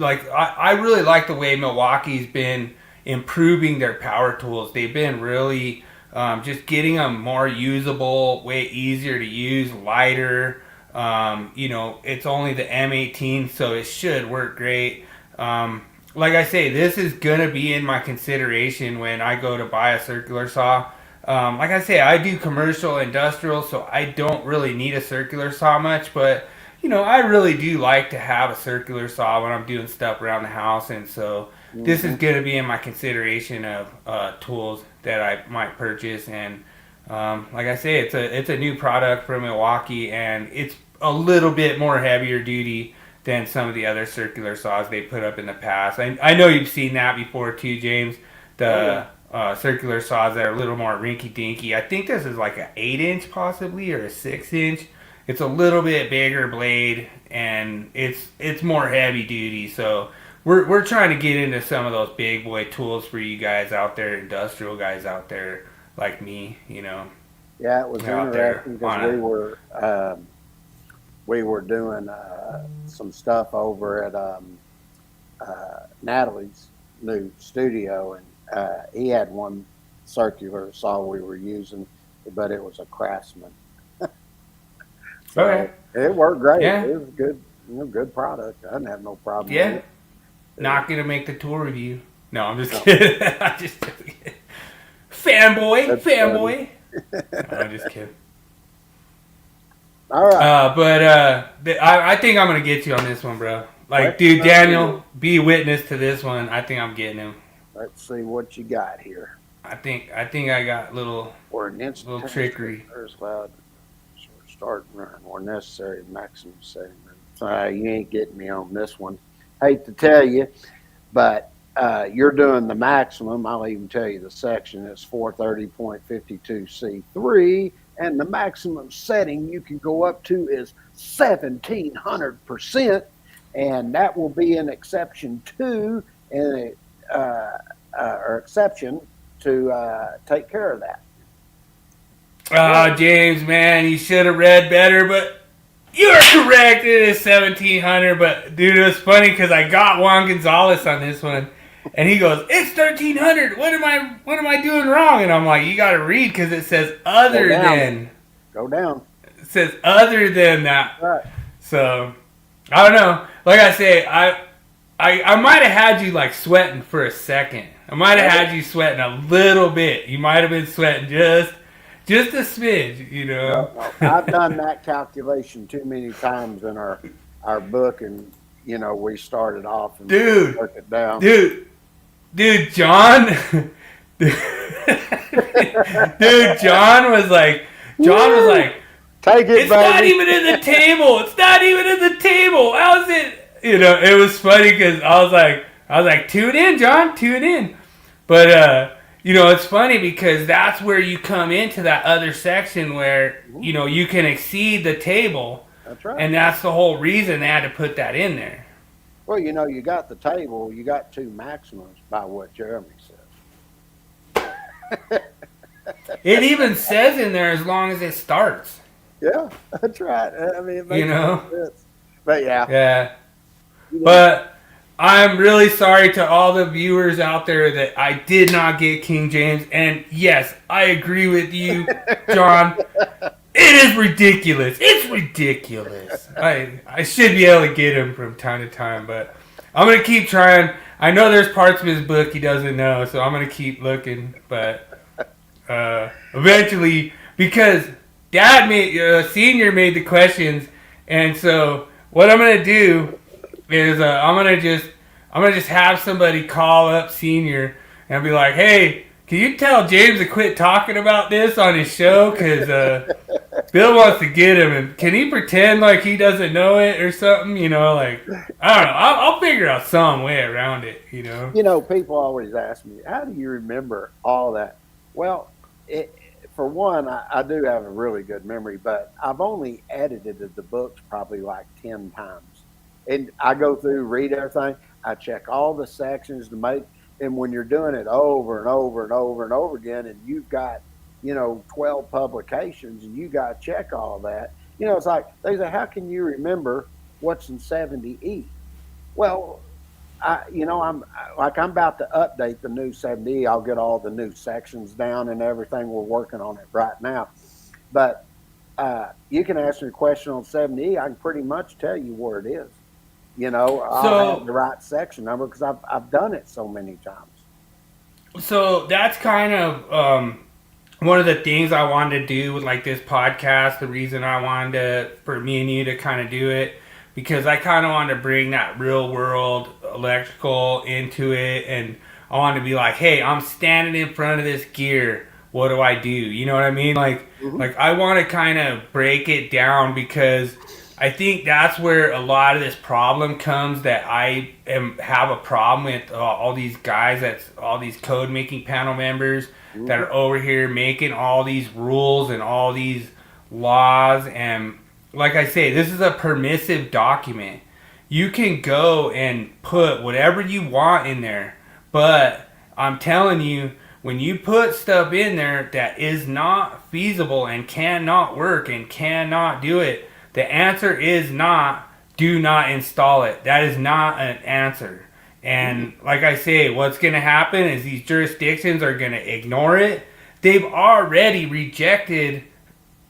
I really like the way Milwaukee's been improving their power tools. They've been really just getting them more usable, way easier to use, lighter. It's only the M18, so it should work great. like I say, this is gonna be in my consideration when I go to buy a circular saw. Like I say, I do commercial, industrial, so I don't really need a circular saw much. But I really do like to have a circular saw when I'm doing stuff around the house, and so this is gonna be in my consideration of tools that I might purchase. And like I say, it's a new product from Milwaukee, and it's a little bit more heavier duty than some of the other circular saws they put up in the past. I know you've seen that before too, James. The circular saws that are a little more rinky-dinky. I think this is like an 8-inch possibly or a 6-inch. It's a little bit bigger blade, and it's more heavy duty. So we're trying to get into some of those big boy tools for you guys out there, industrial guys out there like me. Yeah, it was interesting because we were doing some stuff over at Natalie's new studio, and he had one circular saw we were using, but it was a Craftsman. So okay. It worked great. Yeah. It was good, good product. I didn't have no problem Yeah. with it. Not gonna make the tour review. No, I'm just kidding. I'm just kidding. Fanboy. No, I'm just kidding. All right. I think I'm gonna get you on this one, bro. Like, dude, Daniel, be witness to this one. I think I'm getting him. Let's see what you got here. I think I got little trickery. Allowed start running or necessary maximum setting. You ain't getting me on this one. Hate to tell you, but you're doing the maximum. I'll even tell you the section. It's 430.52C3, and the maximum setting you can go up to is 1,700%, and that will be an exception 2 and or exception to take care of that. James, man, you should have read better, but you are correct. It is 1,700. But dude, it was funny because I got Juan Gonzalez on this one, and he goes, "It's 1,300. What am I doing wrong?" And I'm like, "You got to read because it says other than." Go down. It says other than that. Right. So I don't know. Like I say, I might have had you like sweating for a second. I might have had you sweating a little bit. You might have been sweating just a smidge, No, I've done that calculation too many times in our book, and we started off and worked it down. Dude, John, John was like, take it, it's not even in the table. It's not even in the table. How's it? It was funny because I was like, tune in, John, tune in. But it's funny because that's where you come into that other section where you can exceed the table. That's right. And that's the whole reason they had to put that in there. Well, you got the table, you got 2 maximums by what Jeremy says. It even says in there as long as it starts. Yeah, that's right. I mean, it makes sense. But yeah. Yeah. But I'm really sorry to all the viewers out there that I did not get King James. And yes, I agree with you, John. It is ridiculous. It's ridiculous. I should be able to get him from time to time, but I'm going to keep trying. I know there's parts of his book he doesn't know, so I'm going to keep looking. But eventually, because Senior made the questions, and so what I'm going to do is I'm gonna just have somebody call up Senior and be like, "Hey, can you tell James to quit talking about this on his show? Because Bill wants to get him, and can he pretend like he doesn't know it or something? Like I don't know. I'll figure out some way around it. People always ask me, "How do you remember all that?" Well, for one, I do have a really good memory, but I've only edited the books probably like 10 times. And I go through, read everything. I check all the sections to make, and when you're doing it over and over and over and over again, and you've got, 12 publications, and you got to check all that. It's like, they say, how can you remember what's in 70E? Well, I'm about to update the new 70E. I'll get all the new sections down and everything. We're working on it right now. But you can ask me a question on 70E. I can pretty much tell you where it is. I'll have the right section number because I've done it so many times. So that's kind of one of the things I wanted to do with like this podcast. The reason I wanted for me and you to kind of do it, because I kind of wanted to bring that real world electrical into it, and I wanted to be like, hey, I'm standing in front of this gear. What do I do? You know what I mean? Like I want to kind of break it down, because I think that's where a lot of this problem comes, that I have a problem with all these guys, that's all these code making panel members that are over here making all these rules and all these laws. And like I say, this is a permissive document. You can go and put whatever you want in there, but I'm telling you, when you put stuff in there that is not feasible and cannot work and cannot do it, the answer is not, do not install it. That is not an answer. And like I say, what's going to happen is these jurisdictions are going to ignore it. They've already rejected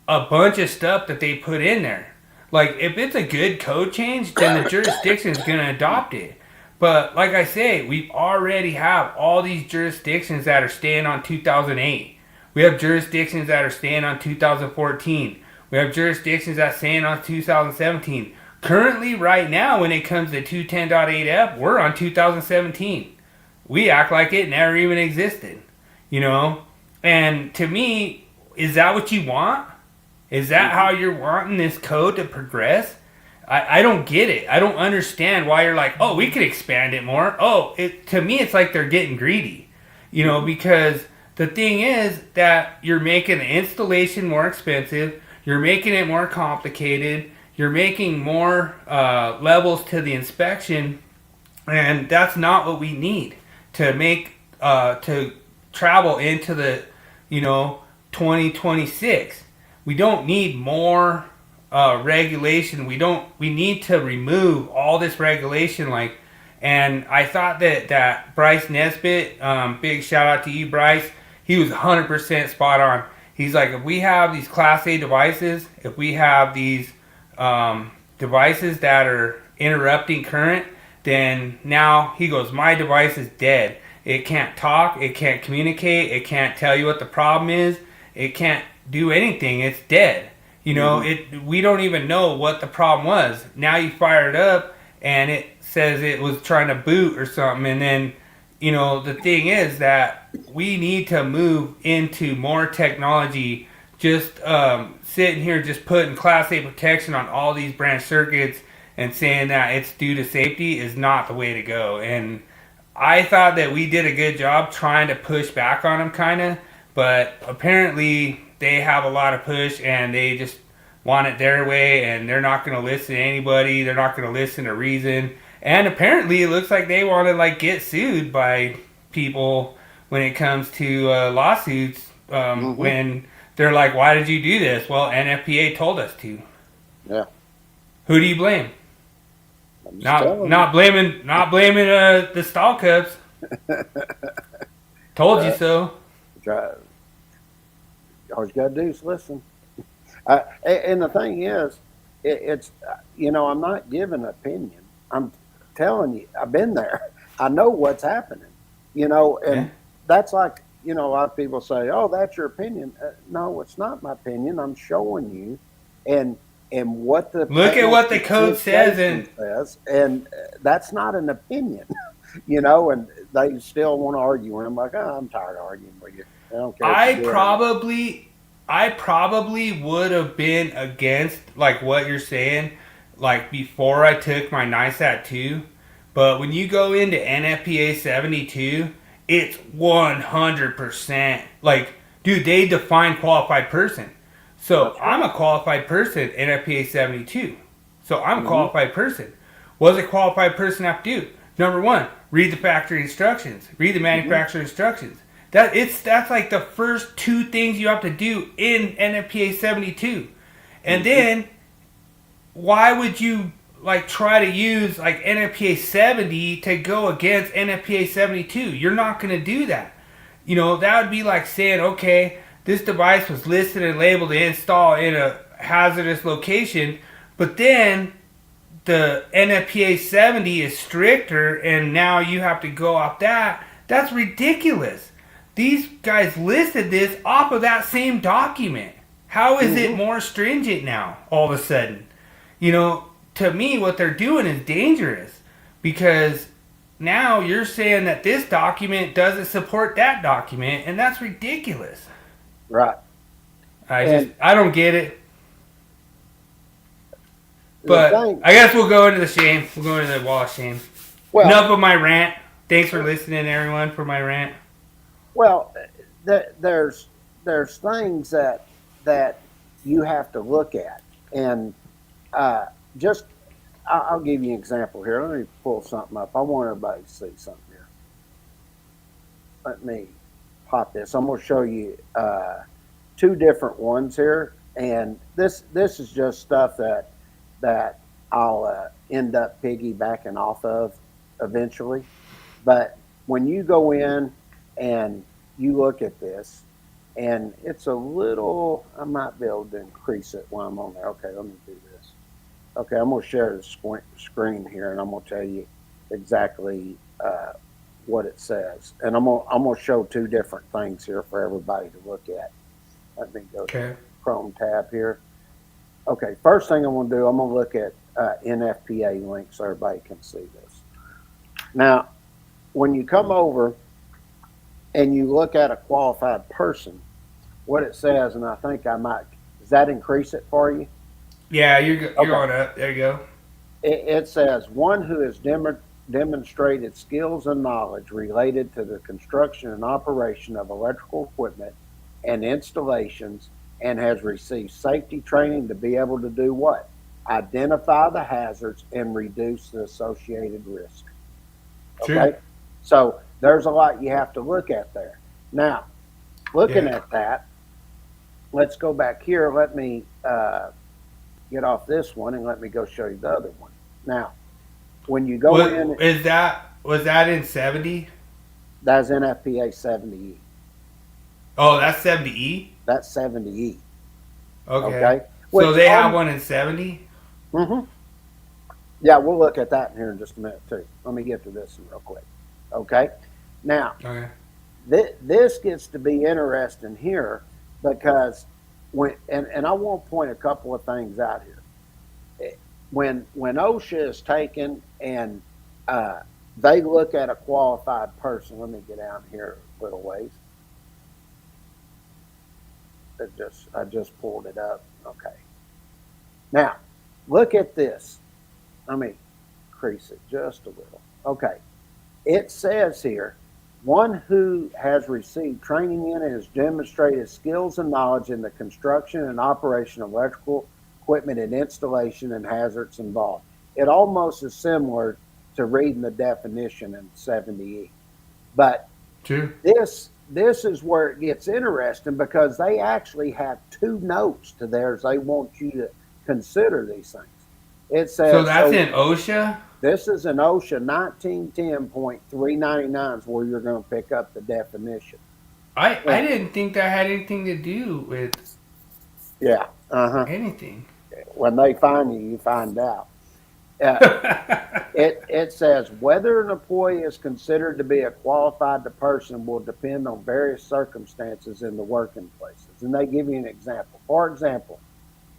a bunch of stuff that they put in there. Like, if it's a good code change, then the jurisdiction is going to adopt it. But like I say, we already have all these jurisdictions that are staying on 2008. We have jurisdictions that are staying on 2014. We have jurisdictions that are staying on 2017. Currently, right now, when it comes to 210.8F, we're on 2017. We act like it never even existed, And to me, is that what you want? Is that how you're wanting this code to progress? I don't get it. I don't understand why you're like, oh, we could expand it more. To me, it's like they're getting greedy, because the thing is that you're making the installation more expensive. You're making it more complicated. You're making more levels to the inspection, and that's not what we need to make to travel into the 2026. We don't need more regulation. We need to remove all this regulation. And I thought that Bryce Nesbitt, big shout out to you, Bryce. He was 100% spot on. He's like, if we have these Class A devices, if we have these devices that are interrupting current, then now, he goes, my device is dead. It can't talk, it can't communicate, it can't tell you what the problem is, it can't do anything, it's dead. We don't even know what the problem was. Now you fire it up and it says it was trying to boot or something, and then the thing is that we need to move into more technology. Just sitting here just putting Class A protection on all these branch circuits and saying that it's due to safety is not the way to go. And I thought that we did a good job trying to push back on them, kind of, but apparently they have a lot of push and they just want it their way, and they're not going to listen to anybody. They're not going to listen to reason. And apparently it looks like they want to get sued by people when it comes to lawsuits when they're like, why did you do this? Well, NFPA told us to. Yeah. Who do you blame? Not blaming the Stallcups. Told you so. All you got to do is listen. And the thing is, it's I'm not giving an opinion. I'm telling you, I've been there. I know what's happening, and that's like, a lot of people say, oh, that's your opinion. No, it's not my opinion. I'm showing you and what the look at what the code says, and that's not an opinion, and they still want to argue. And I'm like, oh, I'm tired of arguing with you. I don't care. I probably would have been against what you're saying, before I took my NISAT 2, but when you go into NFPA 72, it's 100%. Dude, they define qualified person. So I'm a qualified person, NFPA 72. So I'm a qualified person. What does a qualified person have to do? Number one, read the factory instructions. Read the manufacturer instructions. That's the first two things you have to do in NFPA 72. And then, why would you try to use NFPA 70 to go against NFPA 72? You're not going to do that. That would be like saying, okay, this device was listed and labeled to install in a hazardous location, but then the NFPA 70 is stricter, and now you have to go off that. That's ridiculous. These guys listed this off of that same document. How is it more stringent now, all of a sudden? You know, to me, what they're doing is dangerous, because now you're saying that this document doesn't support that document, and that's ridiculous. Right. I don't get it. But I guess we'll go into the shame. We'll go into the wall of shame. Well, enough of my rant. Thanks for listening, everyone, for my rant. Well, there's things that you have to look at, and I'll give you an example here. Let me pull something up. I want everybody to see something here. Let me pop this. I'm going to show you two different ones here, and this is just stuff that I'll end up piggybacking off of eventually. But when you go in and you look at this, and it's a little, I might be able to increase it while I'm on there. Okay, let me do this. Okay, I'm going to share the screen here, and I'm going to tell you exactly what it says. And I'm going to show two different things here for everybody to look at. Let me go to the Chrome tab here. Okay, first thing I'm going to do, I'm going to look at NFPA links so everybody can see this. Now, when you come over and you look at a qualified person, what it says, and I think I might, does that increase it for you? Yeah, you're going up. There you go. It says, one who has demonstrated skills and knowledge related to the construction and operation of electrical equipment and installations, and has received safety training to be able to do what? Identify the hazards and reduce the associated risk. Okay? Sure. So there's a lot you have to look at there. Now, looking at that, let's go back here. Let me get off this one and let me go show you the other one. Now, when you go in... Was that in 70? That's NFPA 70E. Oh, that's 70E? That's 70E. Okay. So they have one in 70? Mm-hmm. Yeah, we'll look at that in here in just a minute, too. Let me get to this one real quick. Okay? Now, this gets to be interesting here because and I want to point a couple of things out here. When OSHA is taken and they look at a qualified person, let me get down here a little ways. I just pulled it up. Okay. Now, look at this. Let me increase it just a little. Okay. It says here, one who has received training in and has demonstrated skills and knowledge in the construction and operation of electrical equipment and installation and hazards involved. It almost is similar to reading the definition in 70E. But this is where it gets interesting because they actually have two notes to theirs. They want you to consider these things. It says, so that's in OSHA? This is an OSHA 1910.399 is where you're going to pick up the definition. I didn't think that had anything to do with anything. When they find you, you find out. It says whether an employee is considered to be a qualified person will depend on various circumstances in the working places. And they give you an example. For example,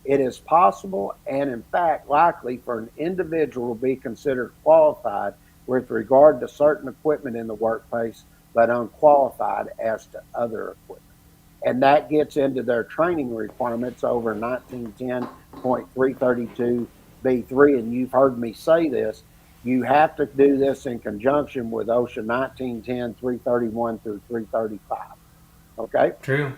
it is possible and in fact likely for an individual to be considered qualified with regard to certain equipment in the workplace, but unqualified as to other equipment. And that gets into their training requirements over 1910.332B3. And you've heard me say this. You have to do this in conjunction with OSHA 1910.331 through 335. Okay? True.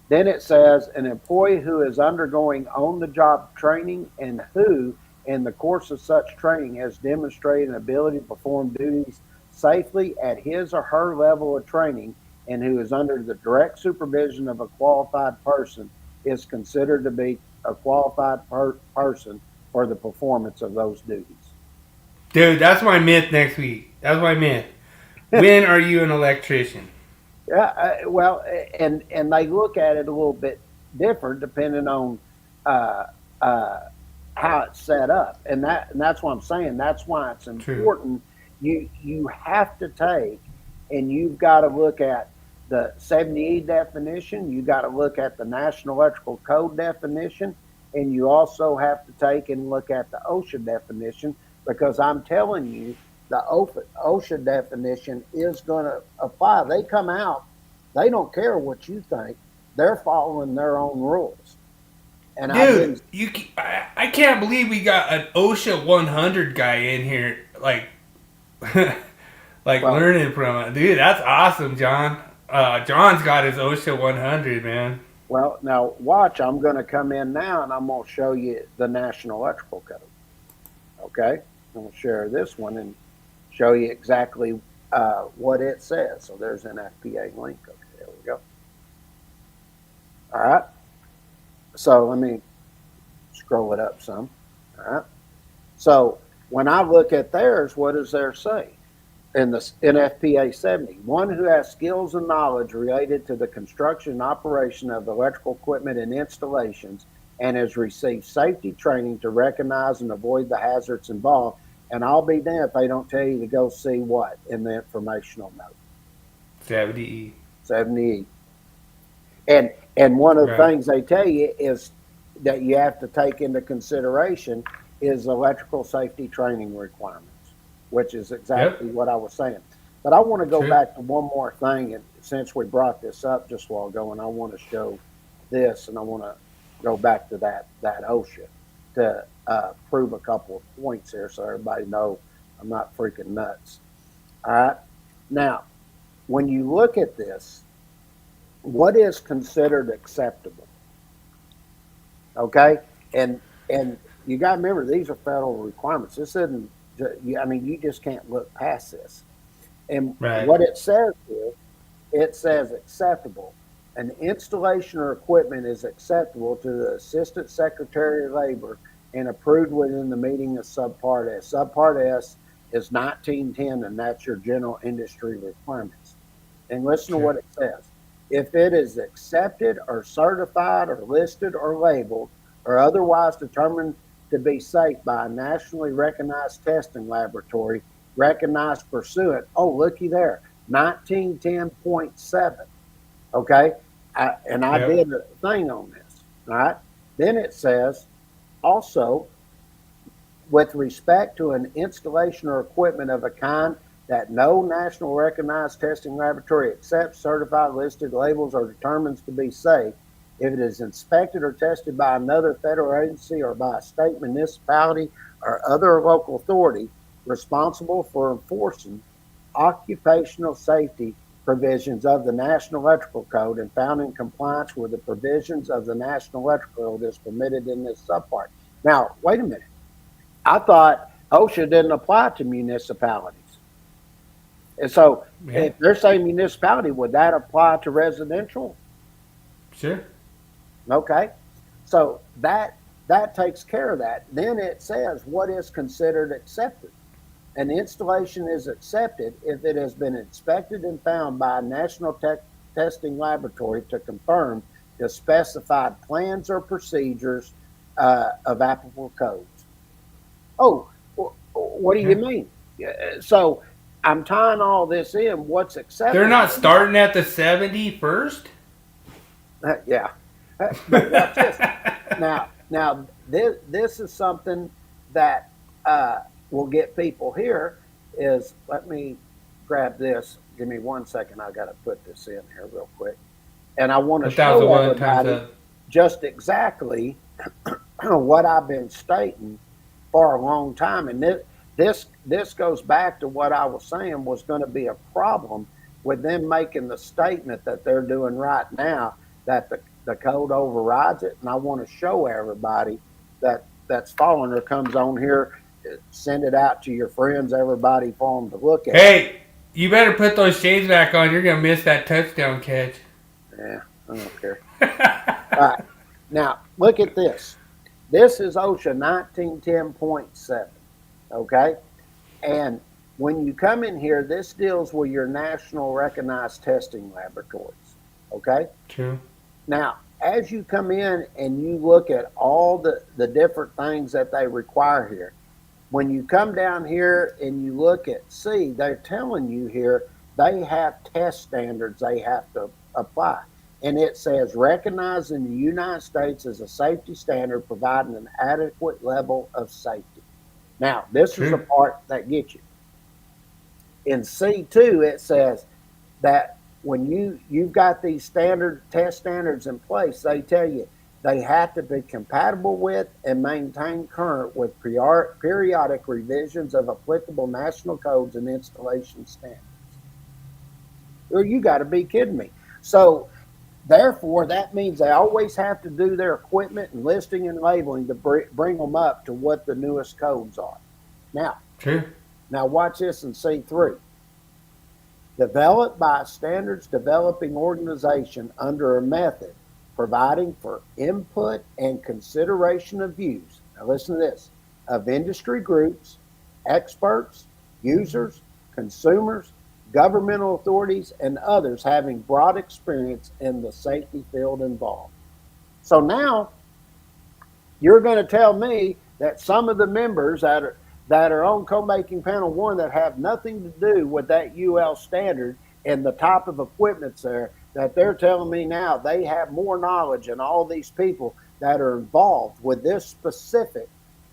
Then it says an employee who is undergoing on-the-job training and who, in the course of such training, has demonstrated an ability to perform duties safely at his or her level of training and who is under the direct supervision of a qualified person is considered to be a qualified person for the performance of those duties. Dude, that's my myth next week. That's my myth. When are you an electrician? Yeah, well, and they look at it a little bit different depending on how how it's set up, and that's what I'm saying. That's why it's important. True. You have to take, and you've got to look at the 70E definition. You got to look at the National Electrical Code definition, and you also have to take and look at the OSHA definition, because I'm telling you, the OSHA definition is going to apply. They come out, they don't care what you think. They're following their own rules. And dude, I can't believe we got an OSHA 100 guy in here, like learning from it. Dude, that's awesome, John. John's got his OSHA 100, man. Well, now watch. I'm going to come in now, and I'm going to show you the National Electrical Code. Okay? I'm going to share this one and show you exactly what it says. So there's an FPA link. Okay, there we go. All right. So let me scroll it up some. All right. So when I look at theirs, what does theirs say? In FPA 70, one who has skills and knowledge related to the construction and operation of electrical equipment and installations and has received safety training to recognize and avoid the hazards involved. And I'll be damned if they don't tell you to go see what in the informational note. 70E. 70E. And one of the things they tell you is that you have to take into consideration is electrical safety training requirements, which is exactly what I was saying. But I want to go back to one more thing, and since we brought this up just a while ago, and I want to show this, and I want to go back to that OSHA to prove a couple of points here so everybody know I'm not freaking nuts. All right. Now, when you look at this, what is considered acceptable? Okay, and you got to remember, these are federal requirements. This isn't. I mean, you just can't look past this. And what it says is, it says acceptable. An installation or equipment is acceptable to the Assistant Secretary of Labor and approved within the meaning of Subpart S. Subpart S is 1910, and that's your general industry requirements. And listen to what it says. If it is accepted or certified or listed or labeled or otherwise determined to be safe by a nationally recognized testing laboratory recognized pursuant, looky there, 1910.7. Okay? I did a thing on this. All right? Then it says, also, with respect to an installation or equipment of a kind that no national recognized testing laboratory accepts, certified, listed, labels, or determines to be safe, if it is inspected or tested by another federal agency or by a state, municipality, or other local authority responsible for enforcing occupational safety provisions of the National Electrical Code and found in compliance with the provisions of the National Electrical Code as permitted in this subpart. Now, wait a minute. I thought OSHA didn't apply to municipalities. And so if they're saying municipality, would that apply to residential? Sure. Okay. So that takes care of that. Then it says what is considered accepted. An installation is accepted if it has been inspected and found by a national testing laboratory to confirm the specified plans or procedures of applicable codes. Oh, what do you mean? So I'm tying all this in. What's acceptable? They're not starting at the 70 first? Yeah. But watch this. Now this is something that will get people here. Is, let me grab this. Give me 1 second. I got to put this in here real quick. And I want to show everybody just exactly what I've been stating for a long time. And this goes back to what I was saying was going to be a problem with them making the statement that they're doing right now, that the code overrides it. And I want to show everybody that's following or comes on here, send it out to your friends, everybody, for them to look at. Hey, you better put those shades back on. You're going to miss that touchdown catch. Yeah, I don't care. All right. Now, look at this. This is OSHA 1910.7, okay? And when you come in here, this deals with your national recognized testing laboratories, okay? True. Now, as you come in and you look at all the different things that they require here, when you come down here and you look at C, they're telling you here they have test standards they have to apply. And it says recognized in the United States as a safety standard providing an adequate level of safety. Now, this is the part that gets you. In C2, it says that when you've got these test standards in place, they tell you they have to be compatible with and maintain current with periodic revisions of applicable national codes and installation standards. Well, you got to be kidding me. So, therefore, that means they always have to do their equipment and listing and labeling to bring them up to what the newest codes are. Now, now watch this in C3. Developed by a standards developing organization under a method providing for input and consideration of views. Now listen to this, of industry groups, experts, users, consumers, governmental authorities, and others having broad experience in the safety field involved. So now you're going to tell me that some of the members that are on co-making panel 1 that have nothing to do with that UL standard and the type of equipment's there, that they're telling me now they have more knowledge than all these people that are involved with this specific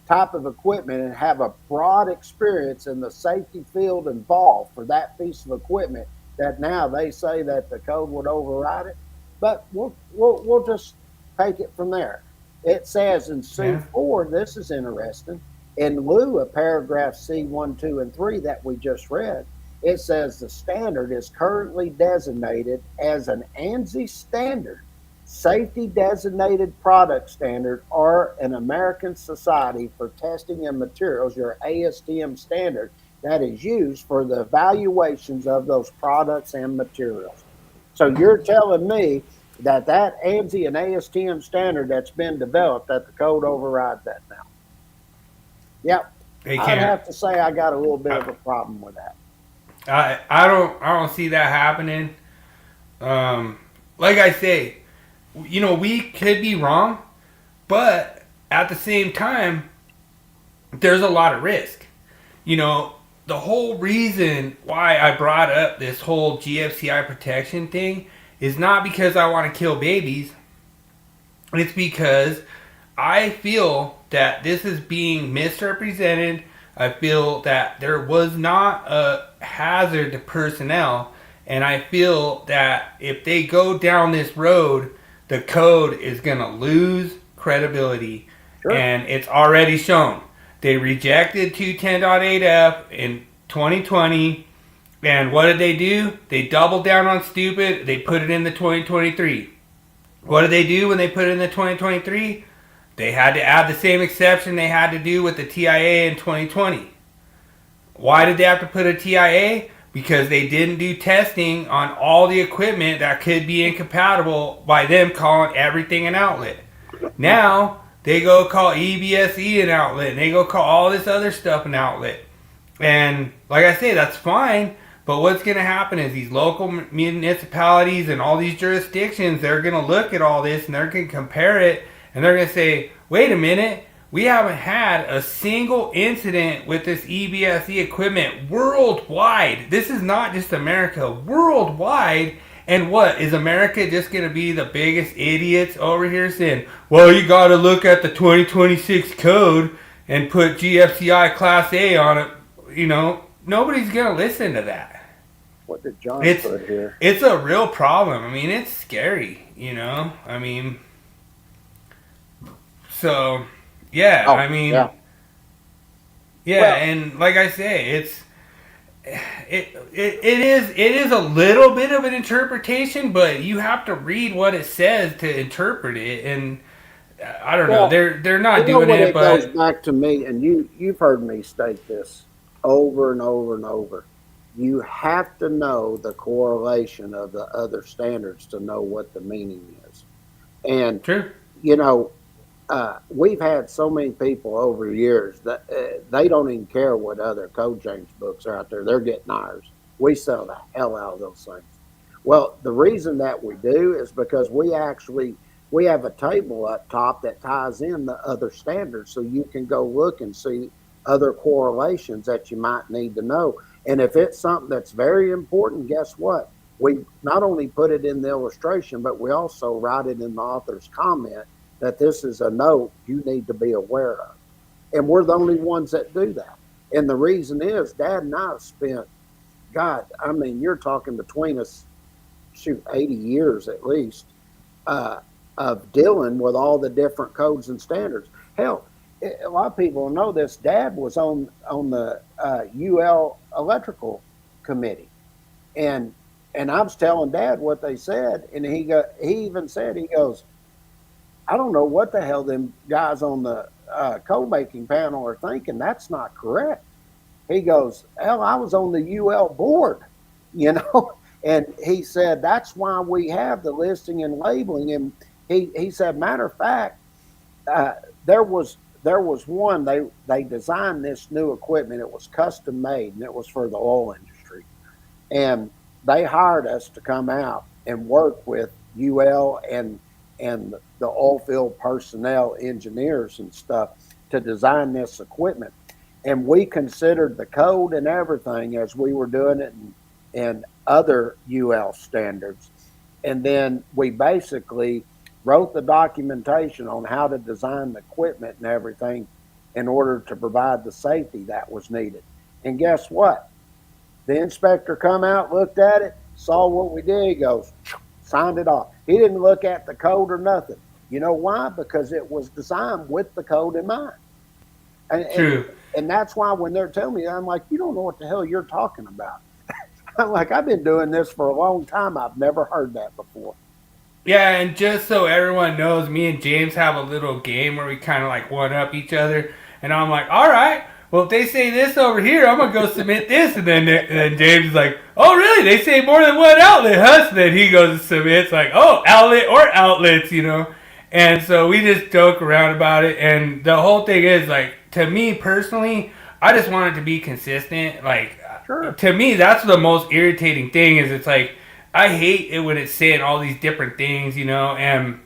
type of equipment and have a broad experience in the safety field involved for that piece of equipment, that now they say that the code would override it. But we'll just take it from there. It says in C4, this is interesting, in lieu of paragraph C1, 2, and 3 that we just read, it says the standard is currently designated as an ANSI standard, safety designated product standard, or an American Society for Testing and Materials, your ASTM standard, that is used for the evaluations of those products and materials. So you're telling me that ANSI and ASTM standard that's been developed, that the code overrides that now? Yep. I'd have to say I got a little bit of a problem with that. I don't see that happening. Like I say, we could be wrong, but at the same time, there's a lot of risk. The whole reason why I brought up this whole GFCI protection thing is not because I want to kill babies. It's because I feel that this is being misrepresented. I feel that there was not a hazard to personnel, and I feel that if they go down this road, the code is going to lose credibility. And it's already shown. They rejected 210.8F in 2020, and what did they do? They doubled down on stupid. They put it in the 2023. What did they do when they put it in the 2023? They had to add the same exception they had to do with the TIA in 2020. Why did they have to put a TIA? Because they didn't do testing on all the equipment that could be incompatible by them calling everything an outlet. Now, they go call EBSE an outlet, and they go call all this other stuff an outlet. And like I say, that's fine, but what's going to happen is these local municipalities and all these jurisdictions, they're going to look at all this and they're going to compare it, and they're going to say, wait a minute, we haven't had a single incident with this EBSE equipment worldwide. This is not just America, worldwide. And what, is America just going to be the biggest idiots over here saying, well, you got to look at the 2026 code and put GFCI Class A on it? Nobody's going to listen to that. What did John put here? It's a real problem. I mean, it's scary, So, yeah, well, and like I say, it is a little bit of an interpretation, but you have to read what it says to interpret it, and I don't know, they're not doing it, but it goes back to me, and you've heard me state this over and over and over. You have to know the correlation of the other standards to know what the meaning is. And, true. We've had so many people over the years that they don't even care what other code change books are out there. They're getting ours. We sell the hell out of those things. Well, the reason that we do is because we actually we have a table up top that ties in the other standards, so you can go look and see other correlations that you might need to know. And if it's something that's very important, guess what? We not only put it in the illustration, but we also write it in the author's comment that this is a note you need to be aware of. And we're the only ones that do that. And the reason is Dad and I have spent, God, I mean, you're talking between us, 80 years at least, of dealing with all the different codes and standards. Hell, a lot of people know this. Dad was on the UL electrical committee, and I was telling Dad what they said, and he even said, he goes, I don't know what the hell them guys on the code making panel are thinking. That's not correct. He goes, hell, I was on the UL board, you know. And he said, that's why we have the listing and labeling. And he said, matter of fact, there was one, they designed this new equipment. It was custom made, and it was for the oil industry. And they hired us to come out and work with UL and the oil field personnel, engineers and stuff, to design this equipment. And we considered the code and everything as we were doing it, and other UL standards. And then we basically wrote the documentation on how to design the equipment and everything in order to provide the safety that was needed. And guess what? The inspector come out, looked at it, saw what we did, he goes, signed it off. He didn't look at the code or nothing. You know why? Because it was designed with the code in mind. True. And that's why when they're telling me, I'm like, you don't know what the hell you're talking about. I'm like, I've been doing this for a long time. I've never heard that before. Yeah, and just so everyone knows, me and James have a little game where we kind of like one-up each other. And I'm like, all right, well, if they say this over here, I'm going to go submit this. And then James is like, oh, really? They say more than one outlet, huh? So then he goes and submits like, oh, outlet or outlets, you know. And so we just joke around about it. And the whole thing is, like, to me personally, I just want it to be consistent. Like, sure. To me, that's the most irritating thing is it's like, I hate it when it's saying all these different things, you know, and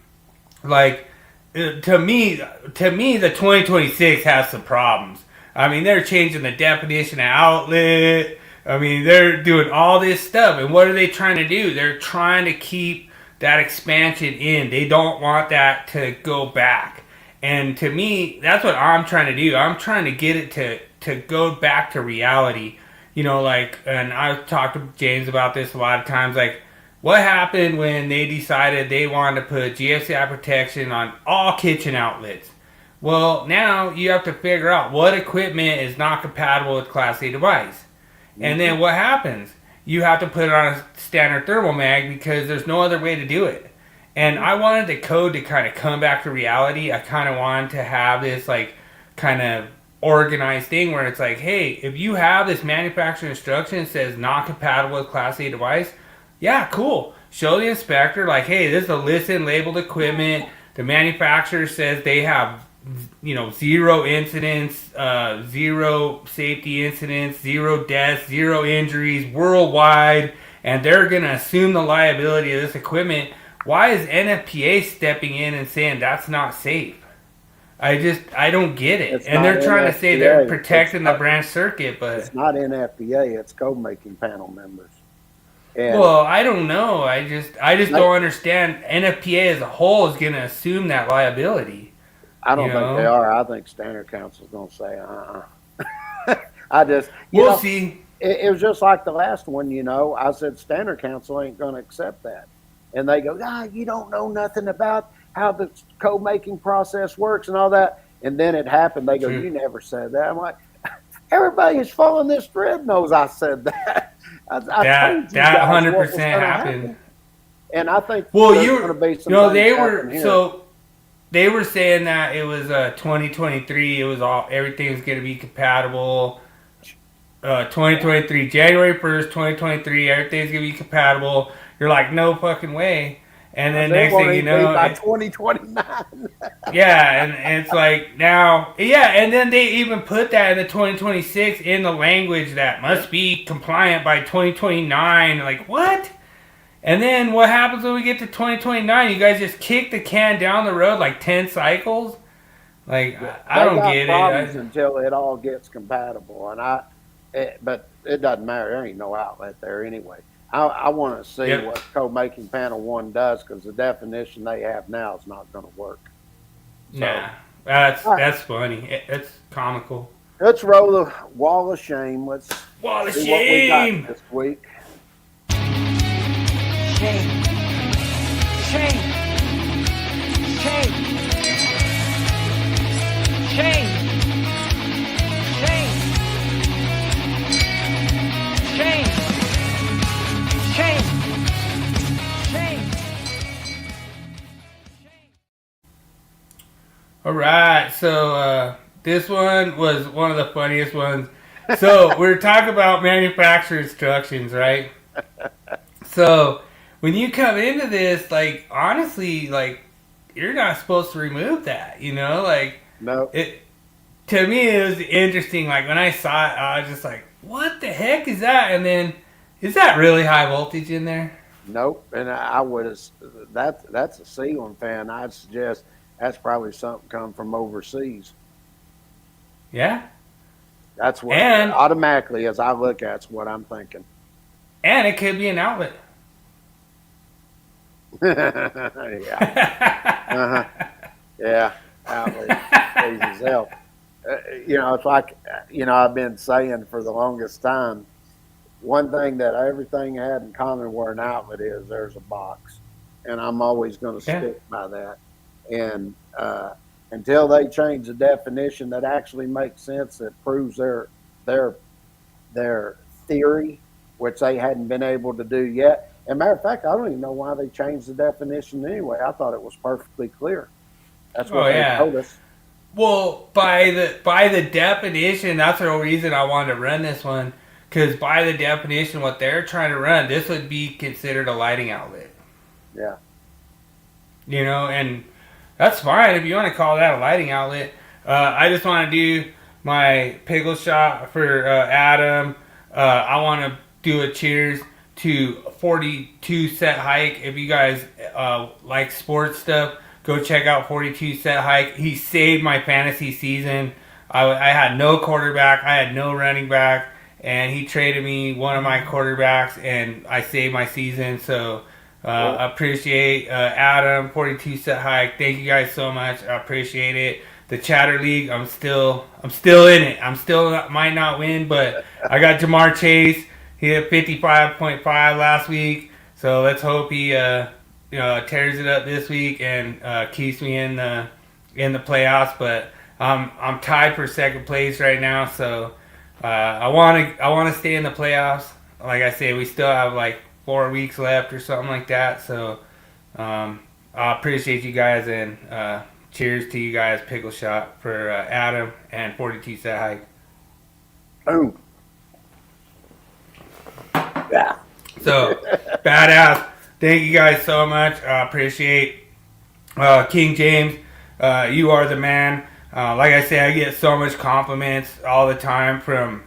like, to me, the 2026 has some problems. I mean, they're changing the definition of outlet. I mean, they're doing all this stuff. And what are they trying to do? They're trying to keep that expansion in. They don't want that to go back. And to me, that's what I'm trying to do. I'm trying to get it to go back to reality. You know, like, and I've talked to James about this a lot of times, like, what happened when they decided they wanted to put GFCI protection on all kitchen outlets? Well, now you have to figure out what equipment is not compatible with Class A device. Mm-hmm. And then what happens? You have to put it on a standard thermal mag because there's no other way to do it. And I wanted the code to kind of come back to reality. I kind of wanted to have this, like, kind of organized thing where it's like, hey, if you have this manufacturer instruction that says not compatible with Class A device, yeah, cool. Show the inspector, like, hey, this is a listed labeled equipment. The manufacturer says they have, you know, 0 incidents, 0 safety incidents, 0 deaths, 0 injuries worldwide, and they're going to assume the liability of this equipment. Why is NFPA stepping in and saying that's not safe? I don't get it. It's and they're trying NFPA. to say they're protecting the branch circuit, but it's not NFPA, it's code making panel members. And well, I don't know. I just don't understand. NFPA as a whole is going to assume that liability. I don't think they are. I think Standard Council's going to say, I just, we'll see. It was just like the last one, you know. I said Standard Council ain't going to accept that. And they go, you don't know nothing about how the code making process works and all that. And then it happened. They go, you never said that. I'm like, everybody who's following this thread knows I said that. I told you that guys 100% happened. And I think they were saying that it was 2023. It was everything's going to be compatible. 2023, January 1st, 2023, everything's going to be compatible. You're like, no fucking way. And then next thing you know, by 2029. Yeah, and it's like now, and then they even put that in the 2026 in the language that must be compliant by 2029. Like, what? And then what happens when we get to 2029? You guys just kick the can down the road like 10 cycles? Like, I don't get it. Until it all gets compatible. But it doesn't matter. There ain't no outlet there anyway. I want to see what code making panel 1 does, because the definition they have now is not going to work. So, nah, that's funny. It's comical. Let's roll the wall of shame. Let's wall of see shame what we got this week. Shame. Shame. Shame. Shame. Shame. Shame. Shame. Shame. All right, so this one was one of the funniest ones. So we're talking about manufacturer instructions, right? So when you come into this, like, honestly, like, you're not supposed to remove that, you know? Like, no. To me, it was interesting. Like, when I saw it, I was just like, what the heck is that? And then, is that really high voltage in there? Nope. And I would have, that's a ceiling fan. I'd suggest that's probably something come from overseas. Yeah. That's what, automatically, as I look at, it's what I'm thinking. And it could be an outlet. Yeah. Yeah. Outlet. Crazy hell. You know, it's like, you know, I've been saying for the longest time, one thing that everything had in common where an outlet is, there's a box. And I'm always going to stick by that. And until they change the definition that actually makes sense, that proves their theory, which they hadn't been able to do yet. As a matter of fact, I don't even know why they changed the definition anyway. I thought it was perfectly clear. That's what they told us. Well, by the definition, that's the whole reason I wanted to run this one. Because by the definition, what they're trying to run, this would be considered a lighting outlet. Yeah. You know, and that's fine if you want to call that a lighting outlet. I just want to do my pickle shot for Adam. I want to do a cheers to 42 Set Hike. If you guys like sports stuff, go check out 42 Set Hike. He saved my fantasy season. I had no quarterback. I had no running back. And he traded me one of my quarterbacks, and I saved my season. So appreciate Adam, 42 Set Hike. Thank you guys so much. I appreciate it. The Chatter League, I'm still in it. Might not win, but I got Jamar Chase. He hit 55.5 last week. So let's hope he tears it up this week and keeps me in the playoffs. But I'm tied for second place right now, so I want to stay in the playoffs. Like I say, we still have like 4 weeks left or something like that. So I appreciate you guys, and cheers to you guys. Pickle shot for Adam and 42 Set Hike. Boom. Yeah. So badass. Thank you guys so much. I appreciate King James. You are the man. Like I say, I get so much compliments all the time from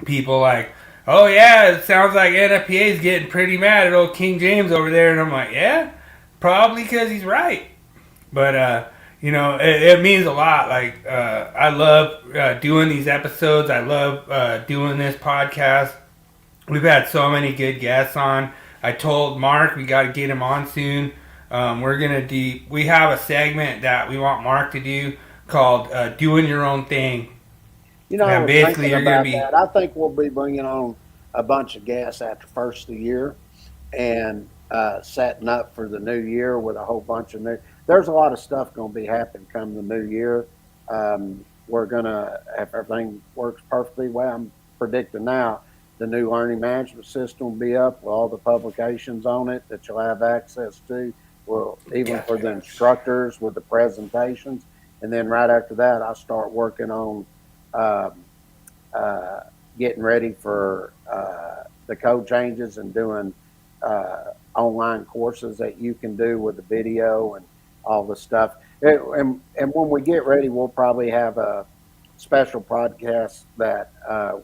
people like, oh yeah, it sounds like NFPA is getting pretty mad at old King James over there. And I'm like, yeah, probably because he's right. But, it means a lot. Like, I love doing these episodes. I love doing this podcast. We've had so many good guests on. I told Mark we got to get him on soon. We have a segment that we want Mark to do called Doing Your Own Thing. You know, and basically you're going to be... I think we'll be bringing on a bunch of guests after first of the year and setting up for the new year with a whole bunch of new... There's a lot of stuff going to be happening come the new year. We're going to, if everything works perfectly well, I'm predicting now, the new learning management system will be up with all the publications on it that you'll have access to, well, even for the instructors with the presentations. And then right after that, I'll start working on getting ready for the code changes and doing online courses that you can do with the video and all the stuff. And when we get ready, we'll probably have a special podcast that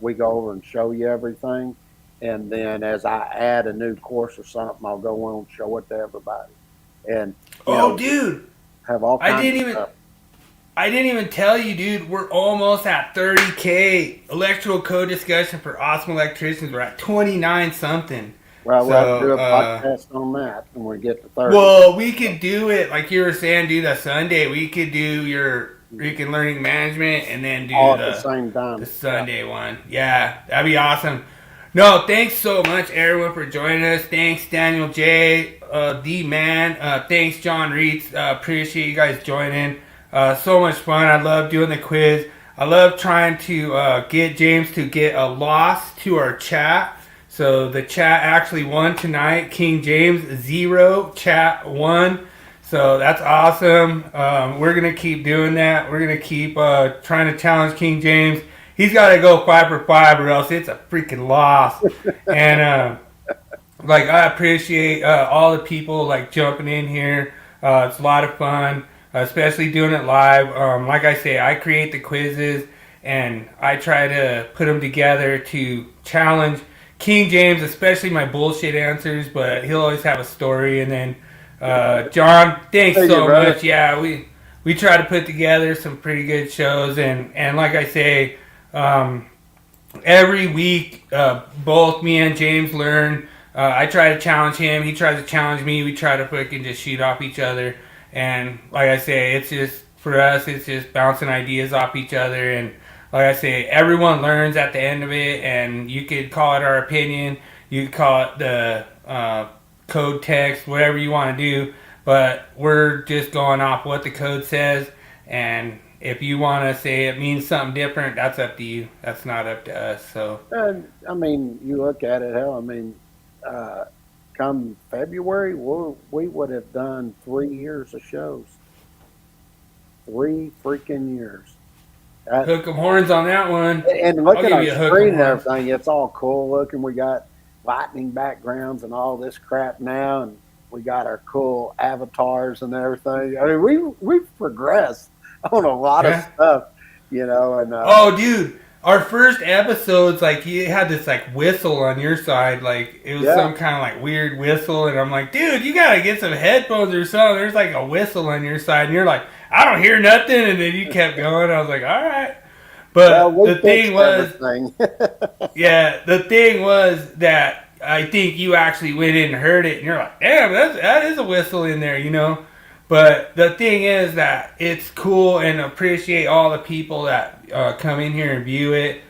we go over and show you everything. and then as I add a new course or something, I'll go on and show it to everybody. And Dude, have all kinds I didn't of even stuff. I didn't even tell you, dude. We're almost at 30K electrical code discussion for awesome electricians. We're at 29 something. Well, we'll have to do a So, podcast on that when we get to 30. well, we could do it like you were saying. Do the Sunday. We could do your freaking learning management, and then do all at the same time. the Sunday one. Yeah, that'd be awesome. No, thanks so much, everyone, for joining us. Thanks, Daniel J, D Man. Thanks, John Reitz. Appreciate you guys joining. So much fun. I love doing the quiz. I love trying to get James to get a loss to our chat. So the chat actually won tonight. King James 0, chat 1. So that's awesome. We're going to keep doing that. We're going to keep trying to challenge King James. He's got to go 5 for 5 or else it's a freaking loss. And like, I appreciate all the people like jumping in here. It's a lot of fun, especially doing it live. Like I say, I create the quizzes and I try to put them together to challenge King James, especially my bullshit answers, but he'll always have a story. And then John, thanks so much. Yeah, we try to put together some pretty good shows, and like I say, every week both me and James learn. I try to challenge him, he tries to challenge me. We try to freaking just shoot off each other, and like I say, it's just for us, it's just bouncing ideas off each other. And like I say, everyone learns at the end of it, and you could call it our opinion, you could call it the code text, whatever you want to do, but we're just going off what the code says. And if you want to say it means something different, that's up to you. That's not up to us. So, I mean, you look at it, hell, I mean, come February, we would have done 3 years of shows. 3 freaking years. Hook 'em horns on that one. And look I'll at our give you a hook 'em screen and horns. everything. It's all cool looking. We got lightning backgrounds and all this crap now, and we got our cool avatars and everything. I mean, we've progressed on a lot of stuff, you know. And oh, dude, our first episodes, like, you had this like whistle on your side, like it was some kind of like weird whistle, and I'm like, dude, you gotta get some headphones or something. There's like a whistle on your side, and you're like, I don't hear nothing, and then you kept going. I was like, all right. But the thing was, yeah, the thing was that I think you actually went in and heard it, and you're like, damn, that is a whistle in there, you know. But the thing is that it's cool, and appreciate all the people that come in here and view it.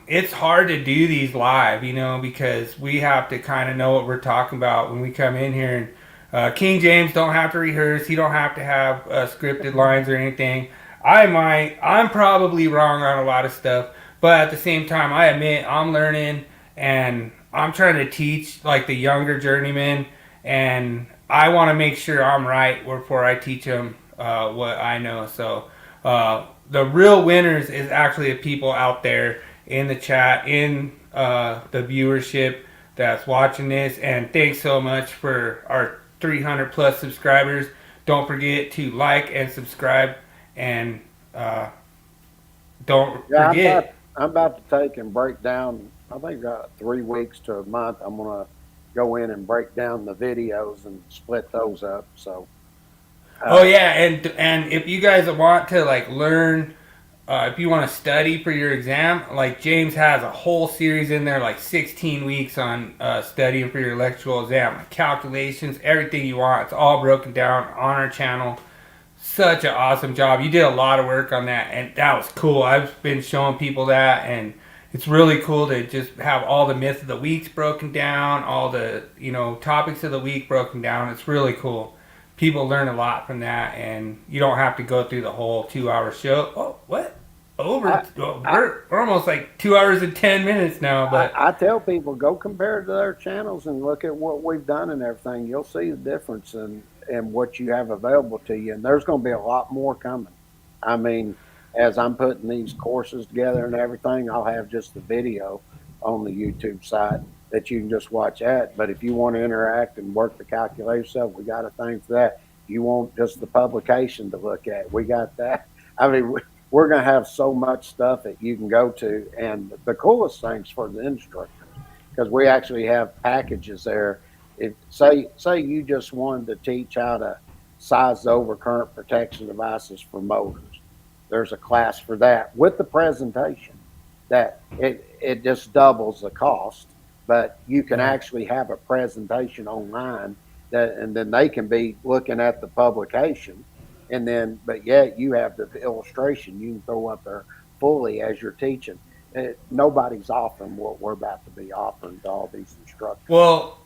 It's hard to do these live, you know, because we have to kind of know what we're talking about when we come in here. And King James don't have to rehearse. He don't have to have scripted lines or anything. I'm probably wrong on a lot of stuff, but at the same time, I admit I'm learning, and I'm trying to teach like the younger journeyman, and I want to make sure I'm right before I teach them what I know. So the real winners is actually the people out there in the chat, in the viewership that's watching this. And thanks so much for our 300 plus subscribers. Don't forget to like and subscribe, and don't forget. I'm about to take and break down, I think 3 weeks to a month. I'm going to go in and break down the videos and split those up. So oh yeah, and if you guys want to like learn, if you want to study for your exam, like James has a whole series in there, like 16 weeks on studying for your electrical exam, like calculations, everything you want. It's all broken down on our channel. Such an awesome job. You did a lot of work on that, and that was cool. I've been showing people that, and it's really cool to just have all the myths of the weeks broken down, all the, you know, topics of the week broken down. It's really cool. People learn a lot from that, and you don't have to go through the whole 2-hour show. Oh, what? We're almost like 2 hours and 10 minutes now. But I tell people, go compare to their channels and look at what we've done and everything. You'll see the difference in what you have available to you, and there's going to be a lot more coming. I mean, as I'm putting these courses together and everything, I'll have just the video on the YouTube side that you can just watch at. But if you want to interact and work the calculator stuff, we got a thing for that. If you want just the publication to look at, we got that. I mean, we're going to have so much stuff that you can go to. And the coolest things for the instructors because we actually have packages there. If say you just wanted to teach how to size the overcurrent protection devices for motors, there's a class for that with the presentation. That it just doubles the cost, but you can actually have a presentation online that, and then they can be looking at the publication, and then but yet you have the illustration you can throw up there fully as you're teaching. Nobody's offering what we're about to be offering to all these instructors. Well,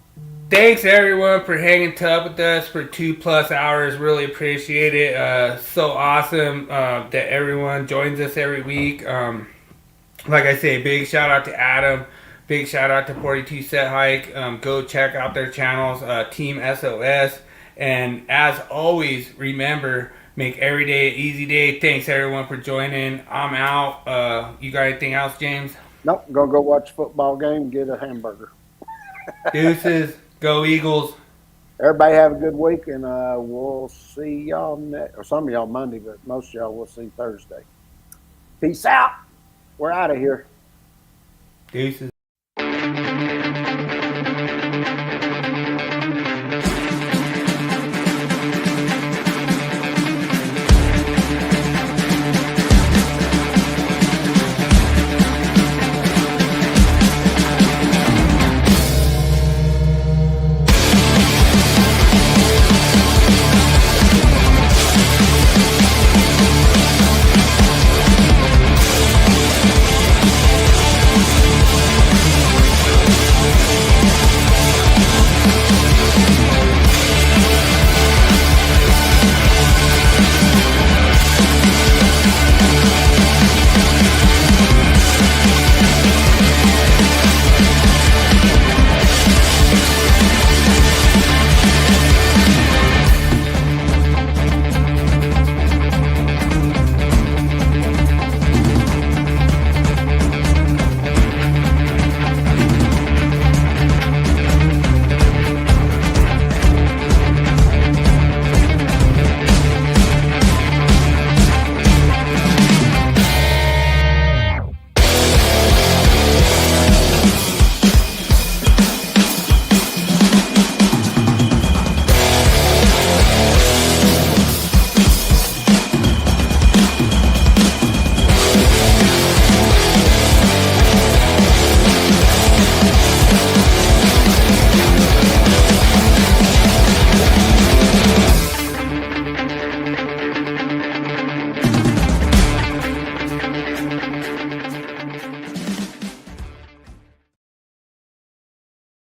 thanks everyone for hanging tough with us for 2+ hours. Really appreciate it. So awesome that everyone joins us every week. Like I say, big shout out to Adam. Big shout out to 42 Set Hike. Go check out their channels, Team SOS. And as always, remember, make every day an easy day. Thanks everyone for joining. I'm out. You got anything else, James? Nope, gonna go watch a football game and get a hamburger. Deuces. Go Eagles. Everybody have a good week, and we'll see y'all or some of y'all Monday, but most of y'all we'll see Thursday. Peace out. We're out of here. Deuces.